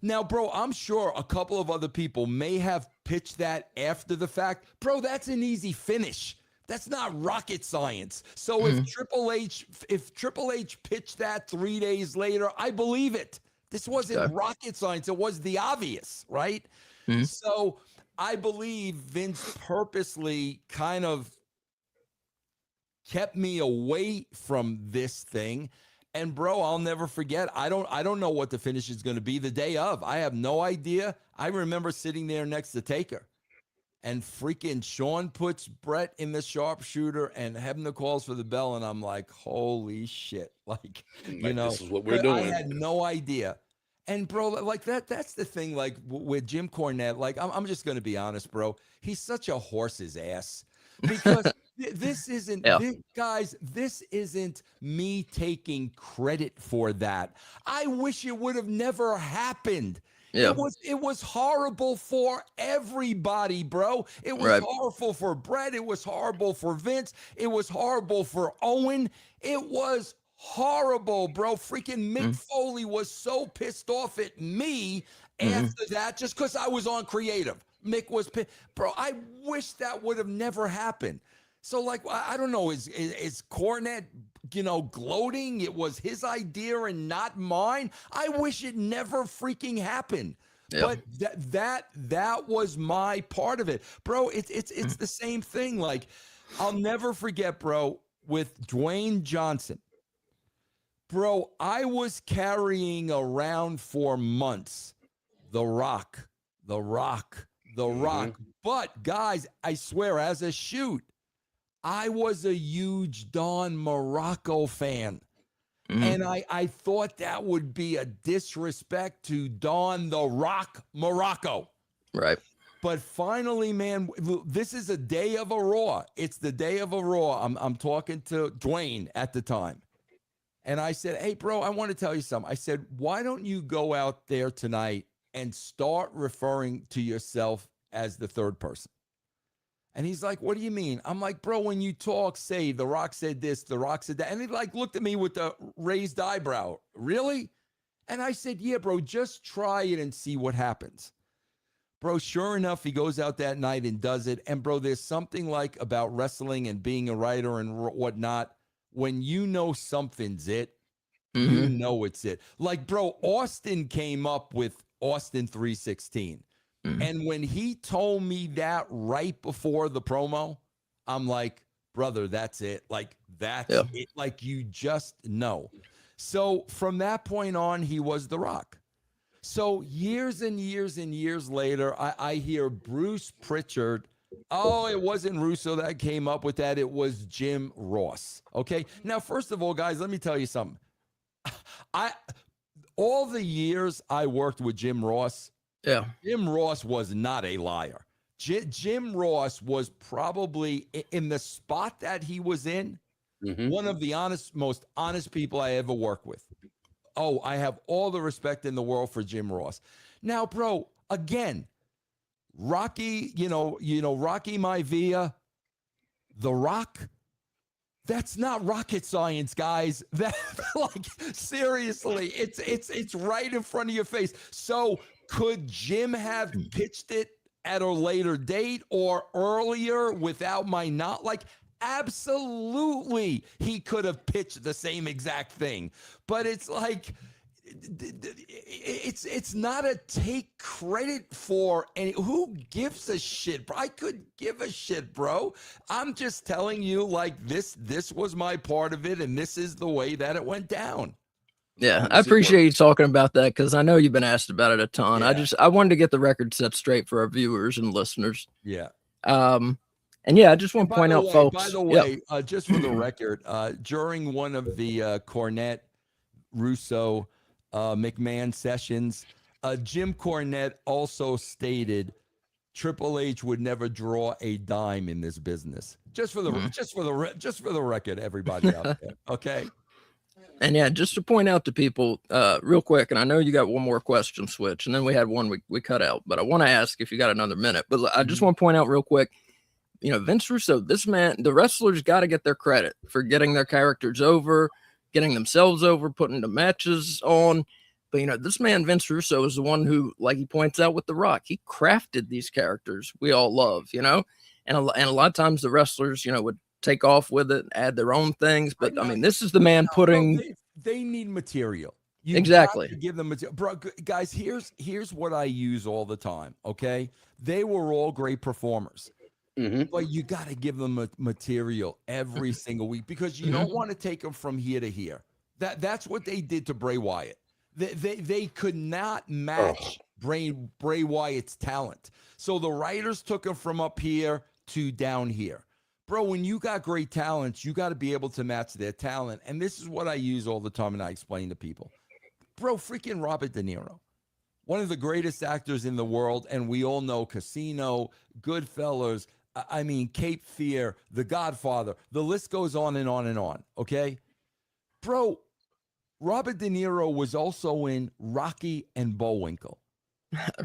now, bro, I'm sure a couple of other people may have pitched that after the fact. Bro, that's an easy finish. That's not rocket science. So if Triple H pitched that 3 days later, I believe it. This wasn't rocket science. It was the obvious, right? So I believe Vince purposely kind of kept me away from this thing. And bro, I'll never forget. I don't know what the finish is going to be the day of. I have no idea. I remember sitting there next to Taker, and freaking Sean puts Brett in the sharpshooter and Hebner calls for the bell, and I'm like, holy shit. Like, you know,
this is what we're doing.
I had no idea. And bro, like that's the thing, like with Jim Cornette, like I'm just going to be honest, bro. He's such a horse's ass, because this isn't, guys, this isn't me taking credit for that. I wish it would have never happened. Yeah. It was horrible for everybody, bro. It was horrible for Brett. It was horrible for Vince. It was horrible for Owen. It was horrible, bro. Freaking Mick Foley was so pissed off at me after that, just because I was on creative. Mick was pissed. Bro, I wish that would have never happened. So, like, I don't know, is Cornette, you know, gloating? It was his idea and not mine. I wish it never freaking happened. But that was my part of it, bro. It's the same thing. Like, I'll never forget, bro, with Dwayne Johnson. Bro, I was carrying around for months The Rock. But guys, I swear, as a shoot, I was a huge Don Morocco fan. And I thought that would be a disrespect to Don the Rock Morocco. Right. But finally, man, this is a day of a Raw. It's the day of a Raw. I'm talking to Dwayne at the time. And I said, hey, bro, I want to tell you something. I said, why don't you go out there tonight and start referring to yourself as the third person? And he's like, what do you mean? I'm like, bro, when you talk, say, The Rock said this, The Rock said that. And he like looked at me with a raised eyebrow. Really? And I said, yeah, bro, just try it and see what happens. Bro, sure enough, he goes out that night and does it. And bro, there's something like about wrestling and being a writer and whatnot. When you know something's it, you know it's it. Like, bro, Austin came up with Austin 316. And when he told me that right before the promo, I'm like, brother, that's it. Like, that's it. Like, you just know. So from that point on, he was The Rock. So years and years and years later, I hear Bruce Pritchard. Oh, it wasn't Russo that came up with that. It was Jim Ross. Okay. Now, first of all, guys, let me tell you something. All the years I worked with Jim Ross, Jim Ross was not a liar. Jim Ross was probably in the spot that he was in, one of the most honest people I ever worked with. Oh, I have all the respect in the world for Jim Ross. Now, bro, again, Rocky, you know, Rocky Maivia, The Rock. That's not rocket science, guys. That, like, seriously, it's right in front of your face. So could Jim have pitched it at a later date or earlier without my not like? Absolutely, he could have pitched the same exact thing. But it's like, it's not a take credit for any. Who gives a shit? I could give a shit, bro. I'm just telling you, like, this was my part of it, and this is the way that it went down.
Yeah, I appreciate you talking about that, because I know you've been asked about it a ton.
Yeah.
I wanted to get the record set straight for our viewers and listeners.
Yeah.
And yeah, I just want to point out, folks.
By the way, just for the record, during one of the Cornette, Russo, McMahon sessions, Jim Cornette also stated Triple H would never draw a dime in this business. Just for the record, everybody out there. Okay.
And yeah, just to point out to people real quick, and I know you got one more question, Switch, and then we had one we cut out, but I want to ask if you got another minute. But I just want to point out real quick, you know, Vince Russo, this man, the wrestlers got to get their credit for getting their characters over, getting themselves over, putting the matches on. But, you know, this man, Vince Russo, is the one who, like he points out with The Rock, he crafted these characters we all love, you know, and a lot of times the wrestlers, you know, would take off with it, add their own things. But I mean, this is the man putting.
They need material. You
exactly.
got to give them material. Bro, guys, here's what I use all the time. Okay. They were all great performers. but you got to give them material every single week because you don't want to take them from here to here. That's what they did to Bray Wyatt. They could not match Bray Wyatt's talent. So the writers took him from up here to down here. Bro, when you got great talents, you got to be able to match their talent. And this is what I use all the time and I explain to people. Bro, freaking Robert De Niro, one of the greatest actors in the world, and we all know Casino, Goodfellas, I mean, Cape Fear, The Godfather. The list goes on and on and on, okay? Bro, Robert De Niro was also in Rocky and Bullwinkle.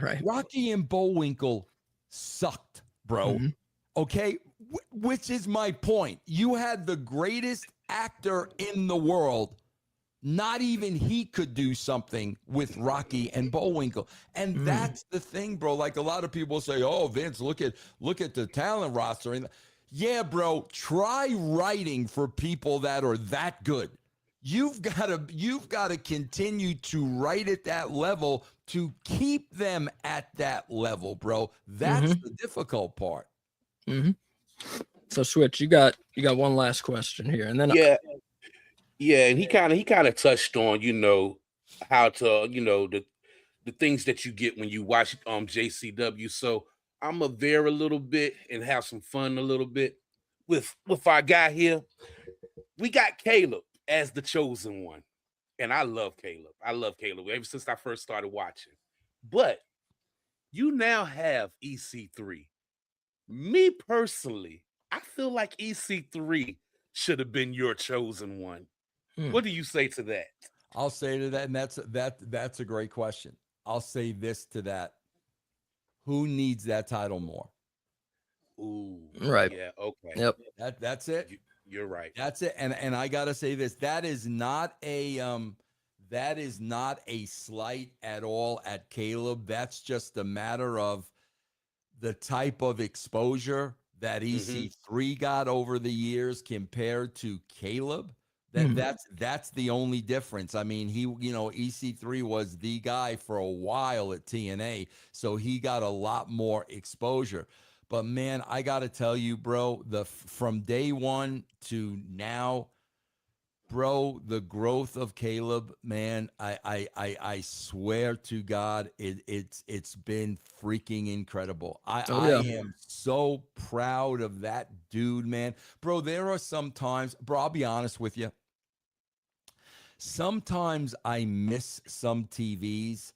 Right.
Rocky and Bullwinkle sucked, bro. Okay? Which is my point. You had the greatest actor in the world. Not even he could do something with Rocky and Bullwinkle. And that's the thing, bro. Like a lot of people say, oh, Vince, look at the talent roster. And yeah, bro, try writing for people that are that good. You've got to continue to write at that level to keep them at that level, bro. That's the difficult part.
So Switch, you got one last question here, and then
yeah, and he kind of touched on, how to, the things that you get when you watch JCW. So I'm gonna vary a little bit and have some fun a little bit with our guy here. We got Caleb as the chosen one. And I love Caleb. Ever since I first started watching. But you now have EC3. Me personally, I feel like EC3 should have been your chosen one. What do you say to that?
I'll say to that, and that's a great question. I'll say this to that. Who needs that title more?
Ooh,
right.
Yeah, okay.
Yep.
That's it.
You're right.
That's it. And I gotta say this. That is not a slight at all at Caleb. That's just a matter of the type of exposure that EC3 got over the years compared to Caleb. That's the only difference. I mean, EC3 was the guy for a while at TNA, so he got a lot more exposure. But man, I got to tell you, bro, from day one to now, bro, the growth of Caleb, man, I swear to God, it's been freaking incredible. I am so proud of that dude, man. Bro, there are some times, bro, I'll be honest with you. Sometimes I miss some TVs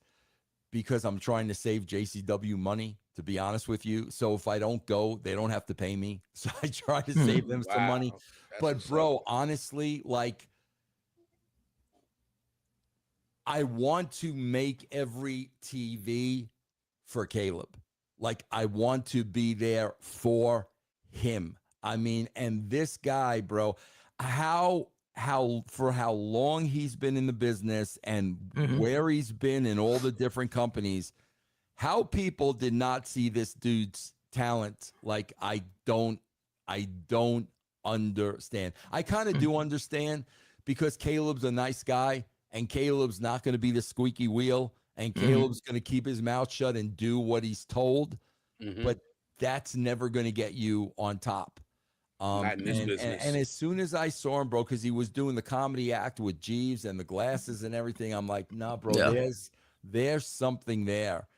because I'm trying to save JCW money, to be honest with you. So if I don't go, they don't have to pay me. So I try to save them some money. But bro, honestly, like, I want to make every TV for Caleb. Like, I want to be there for him. I mean, and this guy, bro, how long he's been in the business and where he's been in all the different companies, how people did not see this dude's talent. Like, I don't understand. I kind of do understand because Caleb's a nice guy and Caleb's not going to be the squeaky wheel and Caleb's going to keep his mouth shut and do what he's told. But that's never going to get you on top.
Not in this business.
And as soon as I saw him, bro, because he was doing the comedy act with Jeeves and the glasses and everything, I'm like, nah, bro, there's something there.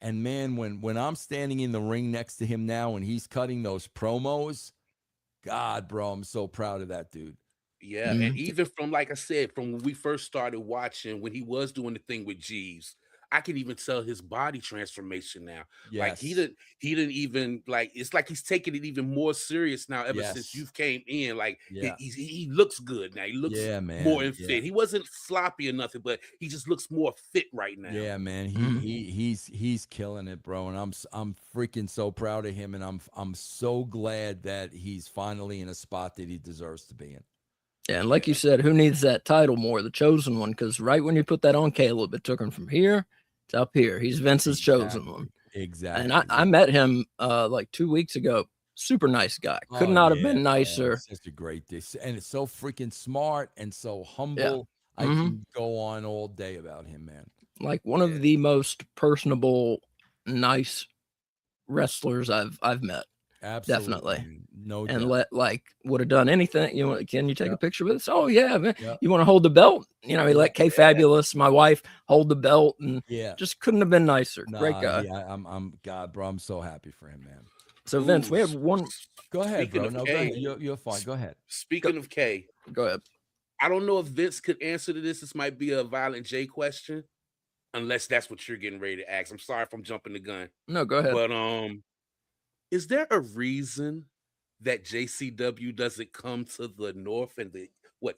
And man, when I'm standing in the ring next to him now and he's cutting those promos, God, bro, I'm so proud of that dude.
Yeah, and even from, like I said, from when we first started watching, when he was doing the thing with Jeeves, I can even tell his body transformation now.
Yes.
Like he didn't even, like, it's like he's taking it even more serious now ever since you came in. Like he looks good now. He looks more in fit. He wasn't sloppy or nothing, but he just looks more fit right now.
Yeah, man. He's killing it, bro. And I'm freaking so proud of him. And I'm so glad that he's finally in a spot that he deserves to be in.
Yeah, and like you said, who needs that title more? The chosen one, because right when you put that on Caleb, it took him from here to up here. He's Vince's chosen one.
Exactly.
And I met him like 2 weeks ago. Super nice guy. Could not have been nicer.
Man, such a great day. And it's so freaking smart and so humble. I can go on all day about him, man.
Like one of the most personable, nice wrestlers I've met.
Absolutely.
Definitely.
No
And
doubt.
would have done anything. Can you take
Yep.
a picture with us? Oh yeah, man.
Yep.
You want to hold the belt? He
Yep.
let K Fabulous, my wife, hold the belt, and
Yeah.
just couldn't have been nicer. Great
Nah,
guy.
I'm God, bro. I'm so happy for him, man.
So Vince, we have
Ooh,
one.
Go ahead,
Speaking
bro.
of
No, go
K,
ahead. You're fine. Go ahead.
speaking of K,
Go ahead.
I don't know if Vince could answer to this. This might be a Violent J question, unless that's what you're getting ready to ask. I'm sorry if I'm jumping the gun,
No, go ahead.
but is there a reason that JCW doesn't come to the North and the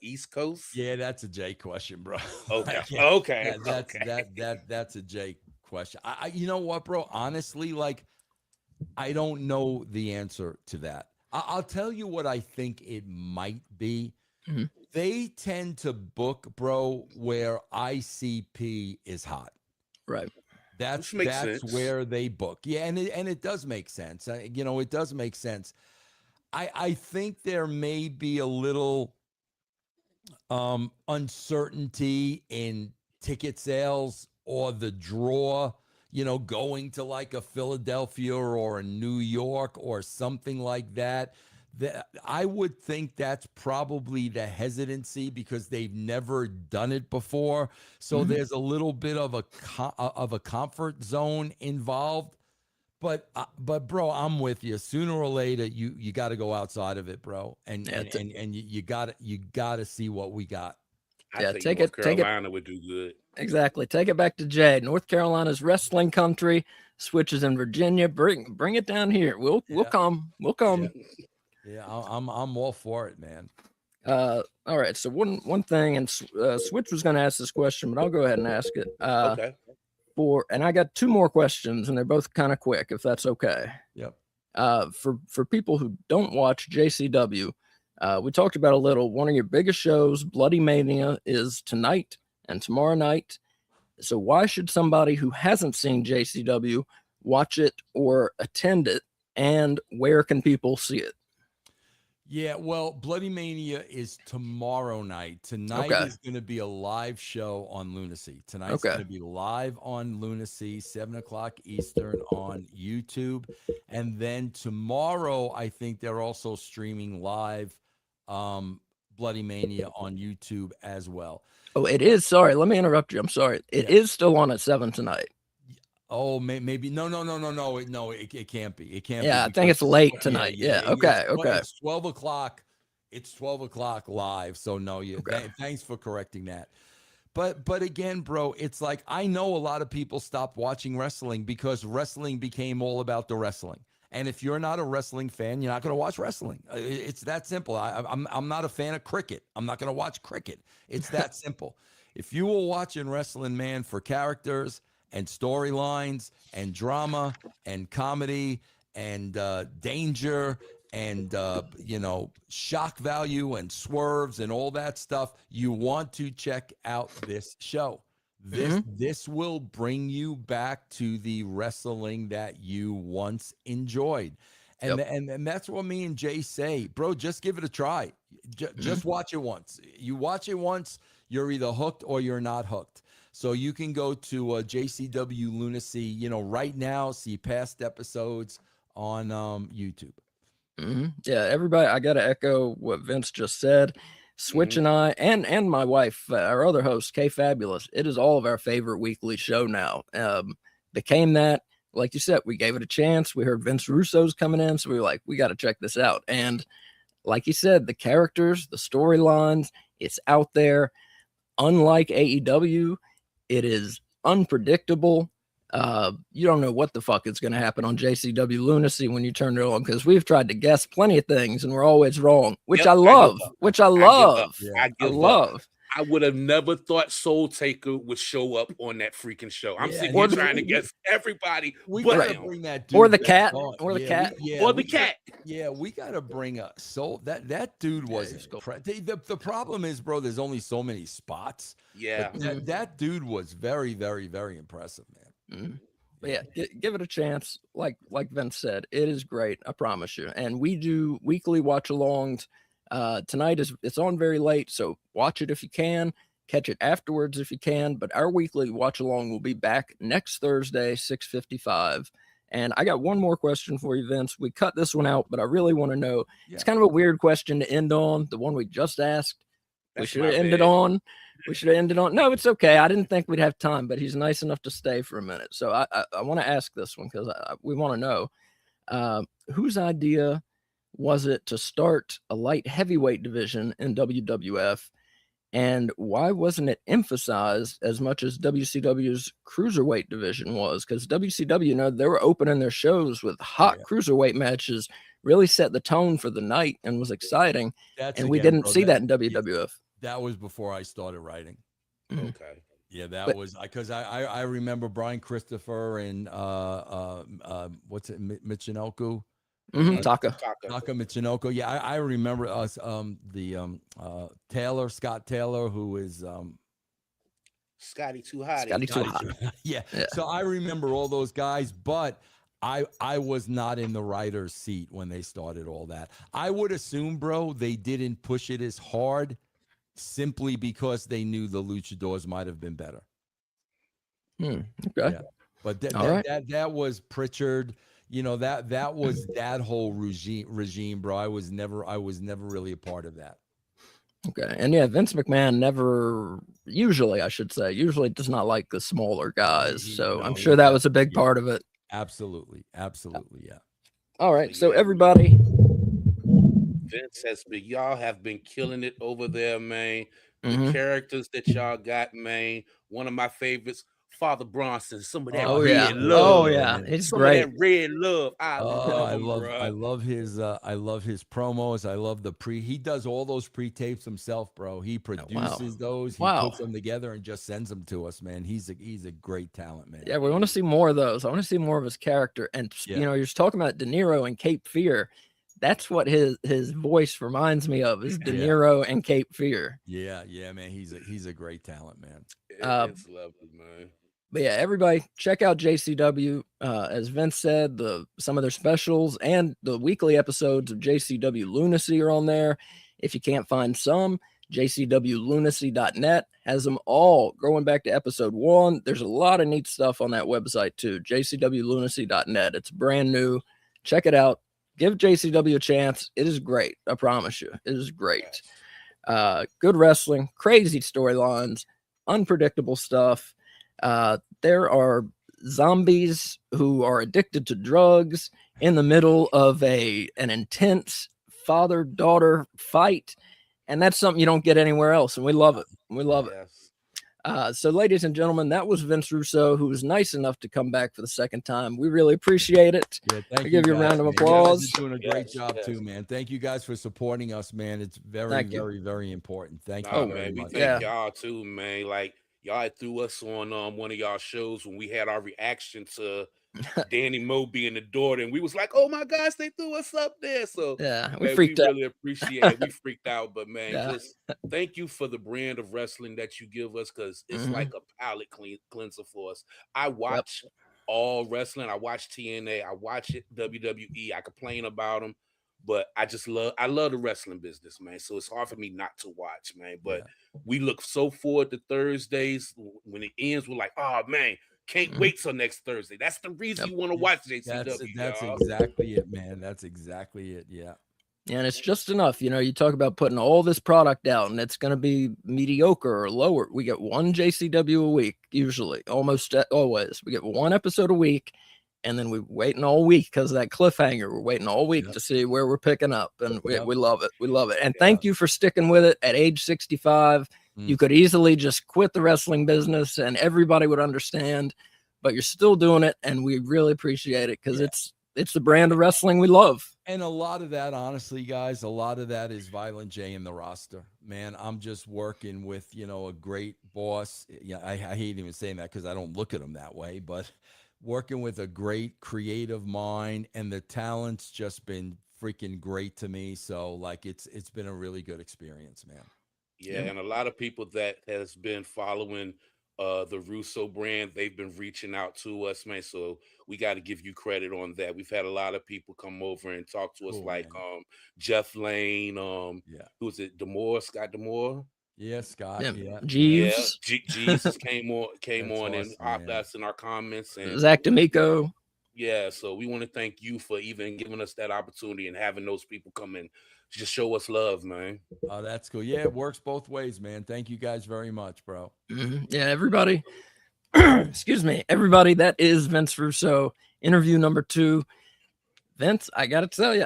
East Coast?
Yeah, that's a Jay question, bro.
Okay,
Like, yeah,
okay,
that's
okay.
that's a Jay question. You know what, bro? Honestly, like, I don't know the answer to that. I'll tell you what I think it might be.
Mhm.
They tend to book, bro, where ICP is hot.
Right.
Which makes
That's
sense.
where they book. Yeah, and it does make sense. It does make sense. I think there may be a little uncertainty in ticket sales or the draw, going to like a Philadelphia or a New York or something like that. I would think that's probably the hesitancy because they've never done it before. So
Mhm.
there's a little bit of a comfort zone involved. But bro, I'm with you. Sooner or later, you got to go outside of it, bro, and
Yeah.
you got to see what we got.
I
Yeah.
think
Take
North
it.
Carolina would do good.
Exactly. Take it back to Jay. North Carolina's wrestling country. Switches in Virginia. Bring it down here. We'll
Yeah,
come. We'll
Yeah.
come.
yeah, I'm all for it, man.
All right. So one thing, and Switch was going to ask this question, but I'll go ahead and ask it.
Okay.
And I got two more questions, and they're both kind of quick, if that's okay.
Yep.
For people who don't watch JCW, we talked about a little. One of your biggest shows, Bloody Mania, is tonight and tomorrow night. So why should somebody who hasn't seen JCW watch it or attend it? And where can people see it?
Yeah, well, Bloody Mania is tomorrow night. Tonight
Okay.
is going to be a live show on Lunacy. Tonight's
Okay.
going to be live on Lunacy, 7 o'clock Eastern on YouTube. And then tomorrow, I think they're also streaming live Bloody Mania on YouTube as well.
Oh, it is. Sorry, let me interrupt you. I'm sorry. It is still on at 7 tonight.
Oh, maybe no, it can't be. It can't
Yeah,
be
I think it's late
yeah,
tonight. Yeah. Okay. Okay.
It's 12 o'clock. It's 12 o'clock live. So no,
Okay.
thanks for correcting that. But again, bro, it's like I know a lot of people stopped watching wrestling because wrestling became all about the wrestling. And if you're not a wrestling fan, you're not going to watch wrestling. It's that simple. I'm not a fan of cricket. I'm not going to watch cricket. It's that simple. If you were watching wrestling, man, for characters and storylines and drama and comedy and danger and shock value and swerves and all that stuff, you want to check out this show. This will bring you back to the wrestling that you once enjoyed. And
Yep.
and that's what me and Jay say, bro, just give it a try. Just watch it once. You watch it once, you're either hooked or you're not hooked. So you can go to JCW Lunacy, right now, see past episodes on YouTube.
Yeah, everybody, I got to echo what Vince just said. Switch and I, and my wife, our other host, K Fabulous, it is all of our favorite weekly show now. Became that, like you said, we gave it a chance. We heard Vince Russo's coming in, so we were like, we got to check this out. And like you said, the characters, the storylines, it's out there. Unlike AEW, it is unpredictable. You don't know what the fuck is going to happen on JCW Lunacy when you turn it on, because we've tried to guess plenty of things and we're always wrong, which
Yep,
I
I give
love.
up.
Which I
I give
love.
up.
Yeah.
I
I
give up.
love.
I would have never thought Soul Taker would show up on that freaking show. I'm
Yeah,
sitting
Or
here
the-
trying to guess everybody
We
but
gotta
him.
bring that dude
Or the
back
cat.
on.
Or the
Yeah,
cat.
Or the cat.
Yeah, we gotta bring a soul. That dude was
he's cool.
the problem is, bro, there's only so many spots.
Yeah.
But that dude was very, very, very impressive, man.
But yeah, give it a chance. Like Vince said, it is great. I promise you. And we do weekly watch alongs. Tonight it's on very late, so watch it if you can. Catch it afterwards if you can. But our weekly watch along will be back next Thursday, 6:55. And I got one more question for you, Vince. We cut this one out, but I really want to know.
Yeah.
It's kind of a weird question to end on. The one we just asked. We
That's
should
my
have ended
bad.
on. We should have ended on. No, it's okay. I didn't think we'd have time, but he's nice enough to stay for a minute. So I want to ask this one because we want to know whose idea was it to start a light heavyweight division in WWF, and why wasn't it emphasized as much as WCW's cruiserweight division was? Because WCW, you know, they were opening their shows with hot cruiserweight matches, really set the tone for the night and was exciting. And we didn't see that in WWF.
That was before I started writing.
Okay.
Yeah, that was because I remember Brian Christopher and what's it, Michinoku?
Taka
Michinoku. Yeah, I remember us. Taylor, Scott Taylor, who is
Scotty Too Hot.
Yeah. So I remember all those guys, but I was not in the writer's seat when they started all that. I would assume, bro, they didn't push it as hard simply because they knew the luchadors might have been better.
Okay.
Yeah. But that was Pritchard. You know, that was that whole regime, bro. I was never really a part of that.
Okay. And yeah, Vince McMahon usually does not like the smaller guys. So I'm sure that was a big part of it.
Absolutely. Yeah.
All right. So everybody,
Vince y'all have been killing it over there, man. The characters that y'all got, man. One of my favorites, Father Bronson. Some of that red love.
Oh yeah, it's
some
great.
of that red love. I
love his promos. I love he does all those pre-tapes himself, bro. He produces those. He puts them together and just sends them to us, man. He's a great talent, man.
Yeah, we want to see more of those. I want to see more of his character. And you know, you're just talking about De Niro and Cape Fear. That's what his voice reminds me of, is De Niro and Cape Fear.
Yeah, man. He's a great talent, man.
It's lovely, man.
But yeah, everybody check out JCW. As Vince said, some of their specials and the weekly episodes of JCW Lunacy are on there. If you can't find some, jcwlunacy.net has them all going back to episode 1. There's a lot of neat stuff on that website too, jcwlunacy.net. It's brand new. Check it out. Give JCW a chance. It is great. I promise you. It is great. Good wrestling, crazy storylines, unpredictable stuff. There are zombies who are addicted to drugs in the middle of an intense father-daughter fight, and that's something you don't get anywhere else, and we love it. So, ladies and gentlemen, that was Vince Russo, who was nice enough to come back for the second time. We really appreciate it.
Yeah, thank you.
Give you a round of applause.
You're doing a great job too, man. Thank you guys for supporting us, man. It's very, very important. Thank you very much.
We thank y'all too, man. Like, y'all threw us on one of y'all shows when we had our reaction to Danny Moe being the daughter, and we was like, "Oh my gosh, they threw us up there!" So
we freaked out.
Really appreciate it. We freaked out, but man, just thank you for the brand of wrestling that you give us, because it's like a palate cleanser for us. I watch all wrestling. I watch TNA. I watch it WWE. I complain about them, but I love the wrestling business, man. So it's hard for me not to watch, man. But we look so forward to Thursdays. When it ends, we're like, oh man, can't wait till next Thursday. That's the reason you want to watch JCW.
That's exactly it, man. That's exactly it. Yeah.
And it's just enough. You know, you talk about putting all this product out and it's going to be mediocre or lower. We get one JCW a week, usually, almost always. We get one episode a week. And then we're waiting all week because of that cliffhanger. We're waiting all week to see where we're picking up. And we love it. We love it. And thank you for sticking with it at age 65. You could easily just quit the wrestling business and everybody would understand, but you're still doing it. And we really appreciate it because it's the brand of wrestling we love.
And a lot of that, honestly, guys, a lot of that is Violent J in the roster. Man, I'm just working with, a great boss. Yeah, I hate even saying that because I don't look at him that way, but working with a great creative mind, and the talent's just been freaking great to me. So like it's been a really good experience, man.
Yeah, and a lot of people that has been following the Russo brand, they've been reaching out to us, man. So we got to give you credit on that. We've had a lot of people come over and talk to us, Jeff Lane, who's it, Scott Demore?
Yeah, Scott. Yeah,
Jeeves.
Jesus came on and popped us in our comments. And
Zach D'Amico.
Yeah, so we want to thank you for even giving us that opportunity and having those people come in to just show us love, man.
Oh, that's cool. Yeah, it works both ways, man. Thank you guys very much, bro.
Yeah, everybody. Excuse me, everybody. That is Vince Russo. Interview number 2. Vince, I got to tell you,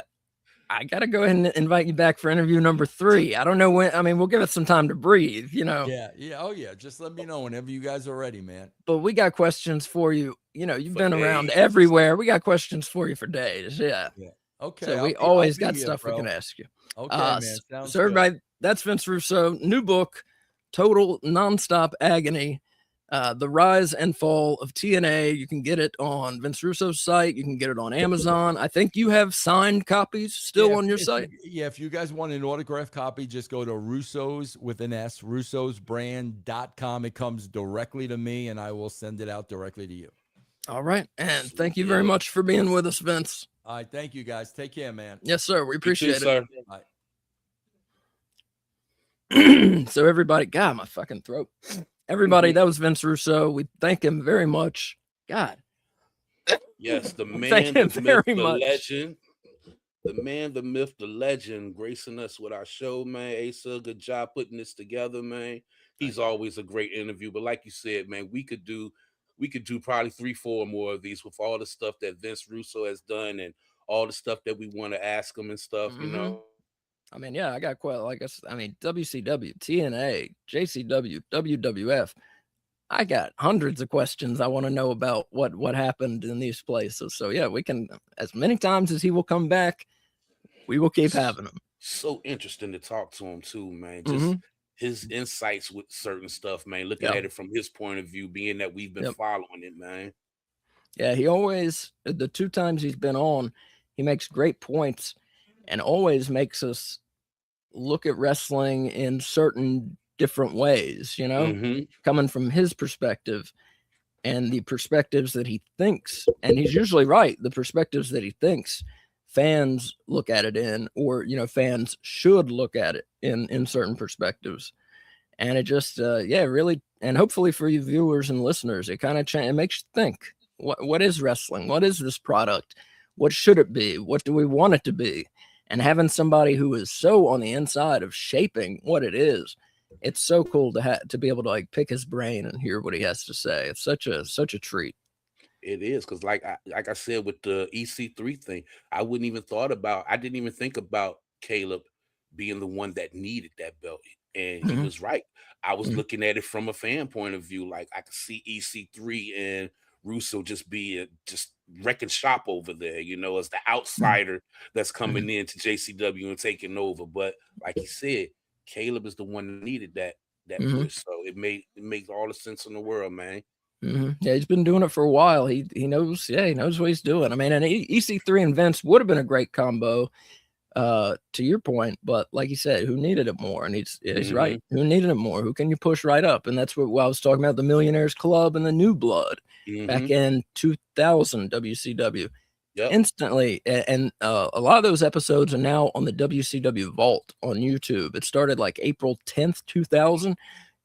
I got to go ahead and invite you back for interview number 3. I don't know when. I mean, we'll give it some time to breathe, you know.
Yeah, yeah. Oh, yeah. Just let me know whenever you guys are ready, man.
But we got questions for you. You know, you've
For
been around
days.
everywhere. We got questions for you for days. Yeah.
Yeah. Okay.
So
I'll
we
be-
always
I'll be
got
here,
stuff
bro.
we can ask you.
Okay, man.
So
Sounds
so everybody, that's Vince Russo. New book, Total Nonstop Agony. The Rise and Fall of TNA. You can get it on Vince Russo's site. You can get it on Amazon. I think you have signed copies still on your site.
If you guys want an autographed copy, just go to Russo's with an S, russosbrand.com. It comes directly to me, and I will send it out directly to you.
All right. And thank you very much for being with us, Vince.
All right. Thank you, guys. Take care, man.
Yes, sir. We
You
appreciate
too, sir.
it. So everybody, God, my fucking throat. Everybody, that was Vince Russo. We thank him very much. God.
Yes, the man,
Thank
the
him
myth,
very
the
much.
legend. The man, the myth, the legend, gracing us with our show, man. Asa, good job putting this together, man. He's always a great interview. But like you said, man, we could do probably 3-4 more of these with all the stuff that Vince Russo has done and all the stuff that we want to ask him and stuff, you know.
I mean, yeah, I got quite like I mean, WCW, TNA, JCW, WWF. I got hundreds of questions I want to know about what happened in these places. So yeah, we can, as many times as he will come back, we will keep having him.
So interesting to talk to him too, man. Just his insights with certain stuff, man. Looking at it from his point of view, being that we've been following it, man.
Yeah, he always, the 2 times he's been on, he makes great points and always makes us look at wrestling in certain different ways, you know, coming from his perspective and the perspectives that he thinks, and he's usually right, the perspectives that he thinks fans look at it in, or, you know, fans should look at it in certain perspectives. And it just, yeah, really, and hopefully for you viewers and listeners, it kind of it makes you think, what is wrestling? What is this product? What should it be? What do we want it to be? And having somebody who is so on the inside of shaping what it is, it's so cool to be able to like pick his brain and hear what he has to say. It's such a treat.
It is, because like I said with the EC3 thing, I didn't even think about Caleb being the one that needed that belt. And he was right. I was looking at it from a fan point of view. Like I could see EC3 and Russo just just wrecking shop over there, you know, as the outsider that's coming into JCW and taking over. But like he said, Caleb is the one that needed that push. So it makes all the sense in the world, man.
Yeah, he's been doing it for a while. He knows, he knows what he's doing. I mean, and EC3 and Vince would have been a great combo, to your point, but like you said, who needed it more? And he's right. Who needed it more? Who can you push right up? And that's what I was talking about, the Millionaires Club and the New Blood back in 2000 WCW. Instantly, and a lot of those episodes are now on the WCW Vault on YouTube. It started like April 10th, 2000.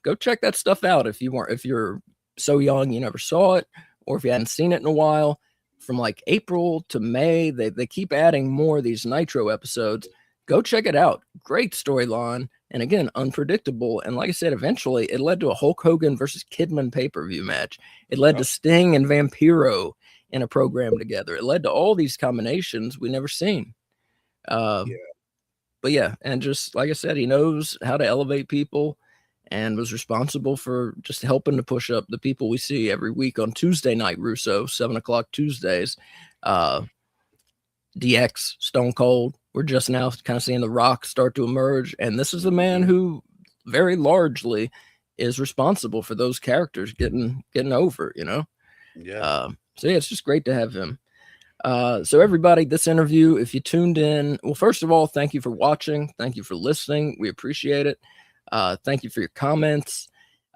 Go check that stuff out if you're so young you never saw it, or if you hadn't seen it in a while. From like April to May, they keep adding more of these Nitro episodes. Go check it out. Great storyline, and again, unpredictable. And like I said, eventually it led to a Hulk Hogan versus Kidman pay-per-view match. It led to Sting and Vampiro in a program together. It led to all these combinations we never seen. But yeah, and just like I said, he knows how to elevate people, and was responsible for just helping to push up the people we see every week on Tuesday Night Russo, 7:00 Tuesdays. DX, Stone Cold. We're just now kind of seeing The Rock start to emerge. And this is the man who very largely is responsible for those characters getting over, you know? So yeah, it's just great to have him. So everybody, this interview, if you tuned in, well, first of all, thank you for watching. Thank you for listening. We appreciate it. Thank you for your comments.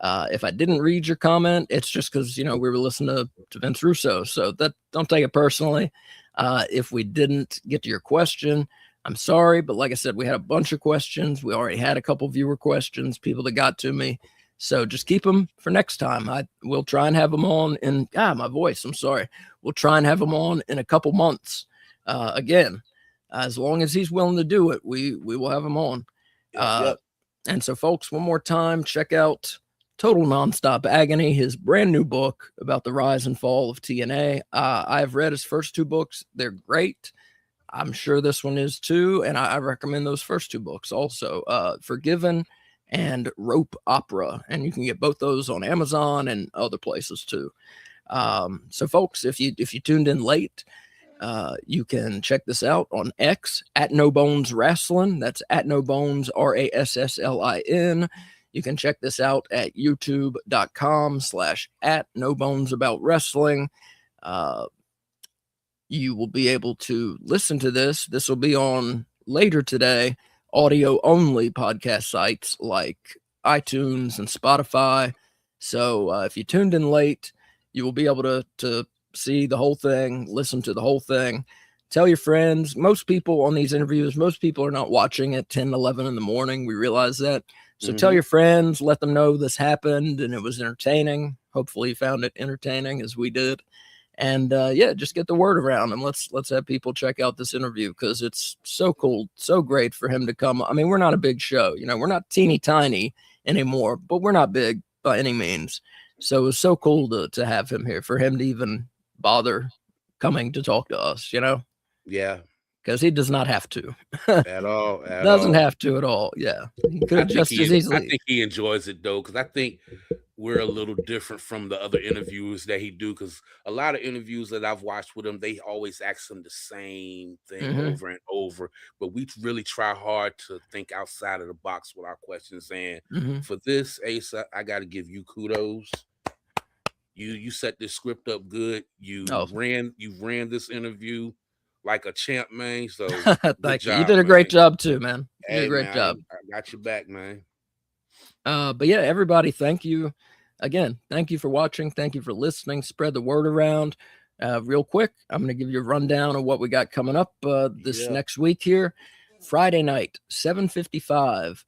If I didn't read your comment, it's just because, you know, we were listening to Vince Russo. So that, don't take it personally. If we didn't get to your question, I'm sorry. But like I said, we had a bunch of questions. We already had a couple viewer questions, people that got to me. So just keep them for next time. We'll try and have them on in my voice. I'm sorry. We'll try and have them on in a couple months. Again, as long as he's willing to do it, we will have him on.
Yep.
And so, folks, one more time, check out Total Nonstop Agony, his brand new book about the rise and fall of TNA. I've read his first 2 books. They're great. I'm sure this one is too. And I recommend those first 2 books also, Forgiven and Rope Opera. And you can get both those on Amazon and other places too. So, folks, if you tuned in late, you can check this out on X at No Bones Wrestling. That's at No Bones RASSLIN. You can check this out at youtube.com/at No Bones About Wrestling. You will be able to listen to this. This will be on later today, audio only podcast sites like iTunes and Spotify. So if you tuned in late, you will be able to see the whole thing, listen to the whole thing, tell your friends. Most people on these interviews, most people are not watching at 10, 11 in the morning. We realize that. So tell your friends, let them know this happened and it was entertaining. Hopefully you found it entertaining as we did. And just get the word around and let's have people check out this interview because it's so cool, so great for him to come. I mean, we're not a big show, we're not teeny tiny anymore, but we're not big by any means. So it was so cool to have him here, for him to even bother coming to talk to us,
Yeah.
Because he does not have to.
At all.
Doesn't have to at all. Yeah. He could have just as easily.
I think he enjoys it though, because I think we're a little different from the other interviews that he do, because a lot of interviews that I've watched with him, they always ask him the same thing over and over. But we really try hard to think outside of the box with our questions. And for this, Asa, I got to give you kudos. You set this script up good. You ran this interview like a champ, man. So
thank you. You did a great job too, man. You did a great job.
I got your back, man.
But yeah, everybody, thank you again. Thank you for watching. Thank you for listening. Spread the word around. Real quick, I'm going to give you a rundown of what we got coming up this next week here. Friday night, 7:55.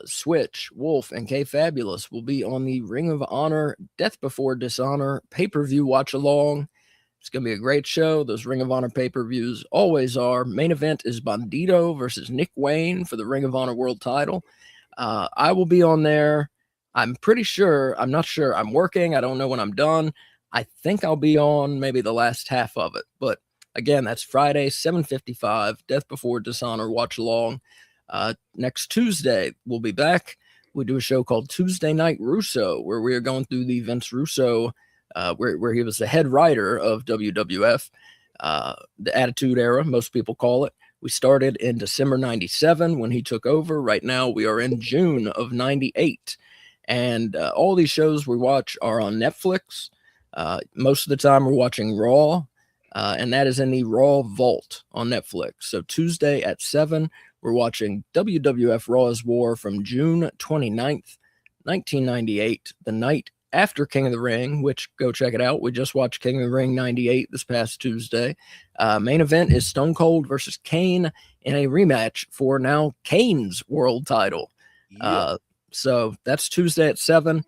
Switch, Wolf, and K Fabulous will be on the Ring of Honor Death Before Dishonor pay-per-view watch along. It's going to be a great show. Those Ring of Honor pay-per-views always are. Main event is Bandito versus Nick Wayne for the Ring of Honor World title. I will be on there. I'm pretty sure. I'm not sure. I'm working. I don't know when I'm done. I think I'll be on maybe the last half of it. But again, that's Friday, 7:55, Death Before Dishonor watch along. Next Tuesday, we'll be back. We do a show called Tuesday Night Russo, where we are going through the Vince Russo, where he was the head writer of WWF, the Attitude Era, most people call it. We started in December 97 when he took over. Right now, we are in June of 98. And all these shows we watch are on Netflix. Most of the time, we're watching Raw, and that is in the Raw Vault on Netflix. So Tuesday at 7, we're watching WWF Raw's War from June 29th, 1998, the night after King of the Ring, which go check it out. We just watched King of the Ring 98 this past Tuesday. Main event is Stone Cold versus Kane in a rematch for now Kane's world title. So that's Tuesday at 7.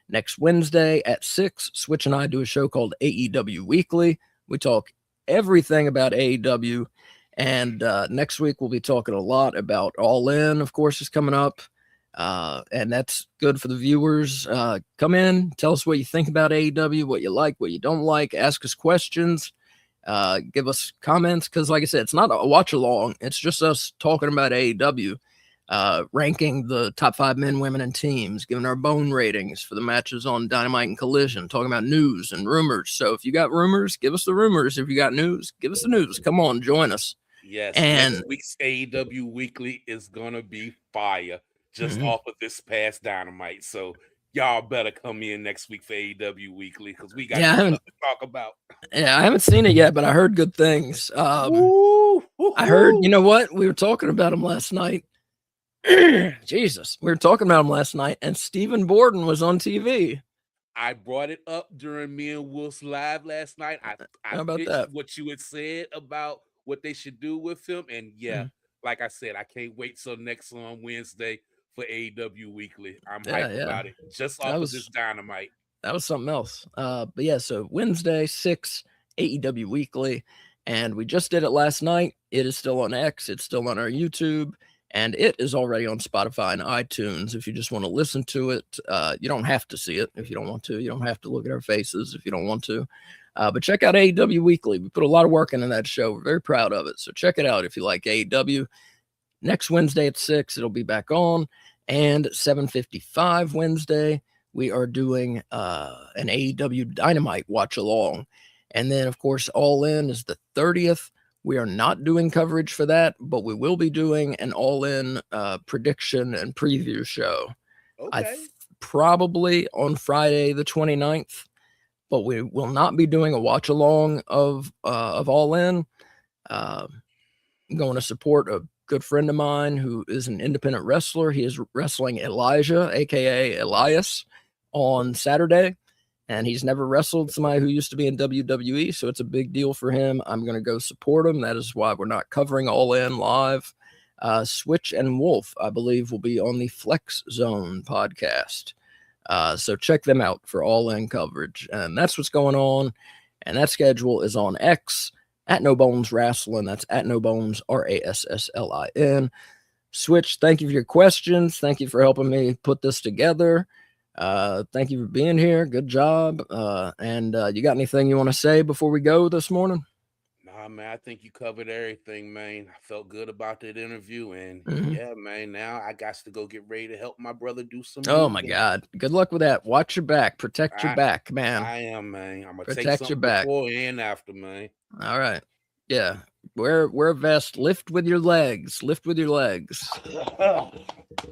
Next Wednesday at 6, Switch and I do a show called AEW Weekly. We talk everything about AEW. And next week, we'll be talking a lot about All In, of course, is coming up. And that's good for the viewers. Come in, tell us what you think about AEW, what you like, what you don't like, ask us questions, give us comments. Because like I said, it's not a watch along. It's just us talking about AEW, ranking the top 5 men, women, and teams, giving our bone ratings for the matches on Dynamite and Collision, talking about news and rumors. So if you got rumors, give us the rumors. If you got news, give us the news. Come on, join us.
Yes, and next week's AEW Weekly is gonna be fire, just off of this past Dynamite. So y'all better come in next week for AEW Weekly because we got stuff to talk about.
Yeah, I haven't seen it yet, but I heard good things. I heard, you know what? We were talking about him last night. Jesus, we were talking about him last night, and Stephen Borden was on TV.
I brought it up during me and Wolf's live last night. I
How about that?
What you had said about what they should do with him. And like I said, I can't wait till next on Wednesday for AEW Weekly. I'm
Yeah,
hyped
yeah.
about it. Just
That
off
was-
of this Dynamite.
That was something else. But yeah, so Wednesday, 6, AEW Weekly. And we just did it last night. It is still on X. It's still on our YouTube. And it is already on Spotify and iTunes. If you just want to listen to it, you don't have to see it if you don't want to. You don't have to look at our faces if you don't want to. But check out AEW Weekly. We put a lot of work into that show. We're very proud of it. So check it out if you like AEW. Next Wednesday at 6, it'll be back on. And 7:55 Wednesday, we are doing an AEW Dynamite watch along. And then, of course, All In is the 30th. We are not doing coverage for that, but we will be doing an All In prediction and preview show.
Okay.
Probably on Friday the 29th, but we will not be doing a watch along of All In. I'm going to support a good friend of mine who is an independent wrestler. He is wrestling Elijah, aka Elias, on Saturday, and he's never wrestled somebody who used to be in WWE, so it's a big deal for him. I'm going to go support him. That is why we're not covering All In live. Switch and Wolf, I believe, will be on the Flex Zone podcast. So check them out for All In coverage. And that's what's going on. And that schedule is on X at No Bones Wrestling. That's at No Bones, RASSLIN. Switch, thank you for your questions. Thank you for helping me put this together. Thank you for being here. Good job. And you got anything you want to say before we go this morning?
Nah, man, I think you covered everything, man. I felt good about that interview. And yeah, man, now I got to go get ready to help my brother do some.
Oh, my God. Good luck with that. Watch your back. Protect your back, man.
I am, man. I'm going to take
Protect
something
your back.
before and after, man.
All right. Yeah. Wear a vest. Lift with your legs. Lift with your legs.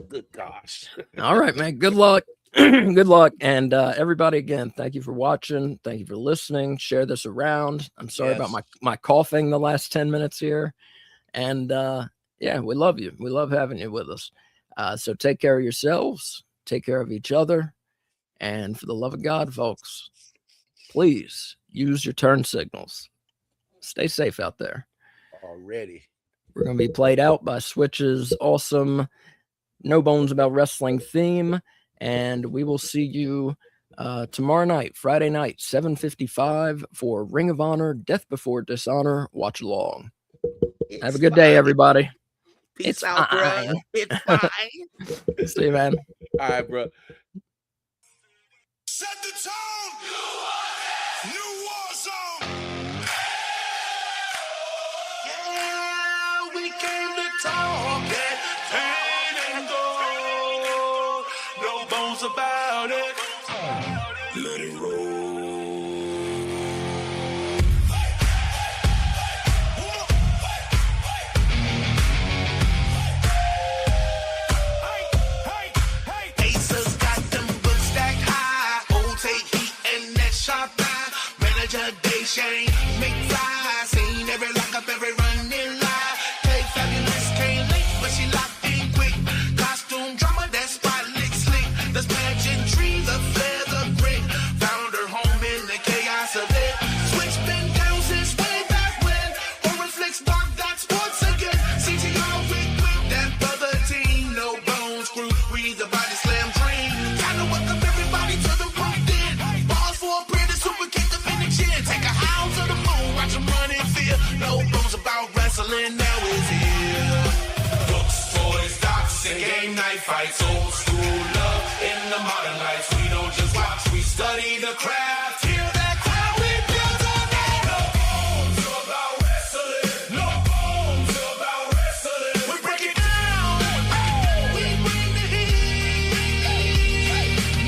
Good gosh.
All right, man. Good luck. Good luck. And everybody, again, thank you for watching. Thank you for listening. Share this around. I'm sorry about my coughing the last 10 minutes here. And yeah, we love you. We love having you with us. So take care of yourselves. Take care of each other. And for the love of God, folks, please use your turn signals. Stay safe out there.
Already.
We're going to be played out by Switch's awesome No Bones About Wrestling theme. And we will see you tomorrow night, Friday night, 7:55 for Ring of Honor, Death Before Dishonor. Watch along. Have a good day, everybody.
Peace out, bro. It's fine.
See you, man.
All right, bro.
Set the tone. New war zone. Yeah, we came to talk that pain and gold. No bones about it. Let it roll. Asa's got them books stacked high. Old take heat and that sharp eye. Manager day shame. Make fly. Seen every lockup, every running lie. Hey, fabulous, came late, but she locked in quick. Costume drama, that spot lick slick. The pageantry, the flair, the grit. Found her home in the chaos of it. Switch been down since way back when. Orange flicks, block dot sports again. CTR with that brother team. No bones crew, we the body slam dream. Time to welcome everybody to the room then. Balls for a bread and super kick them in the chin. Take a hound to the moon, watch them run in fear. No bones about wrestling, now is here. Books, toys, docs, and game night fights. Old school love in the modern lights. We don't just watch, we study the craft. Hear that crowd, we build on that. No bones about wrestling. No bones about wrestling. We break it down. We bring the heat.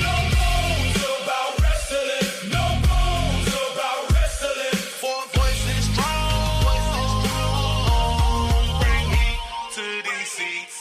No bones about wrestling. No bones about wrestling. Four voices strong. Bring heat to these seats.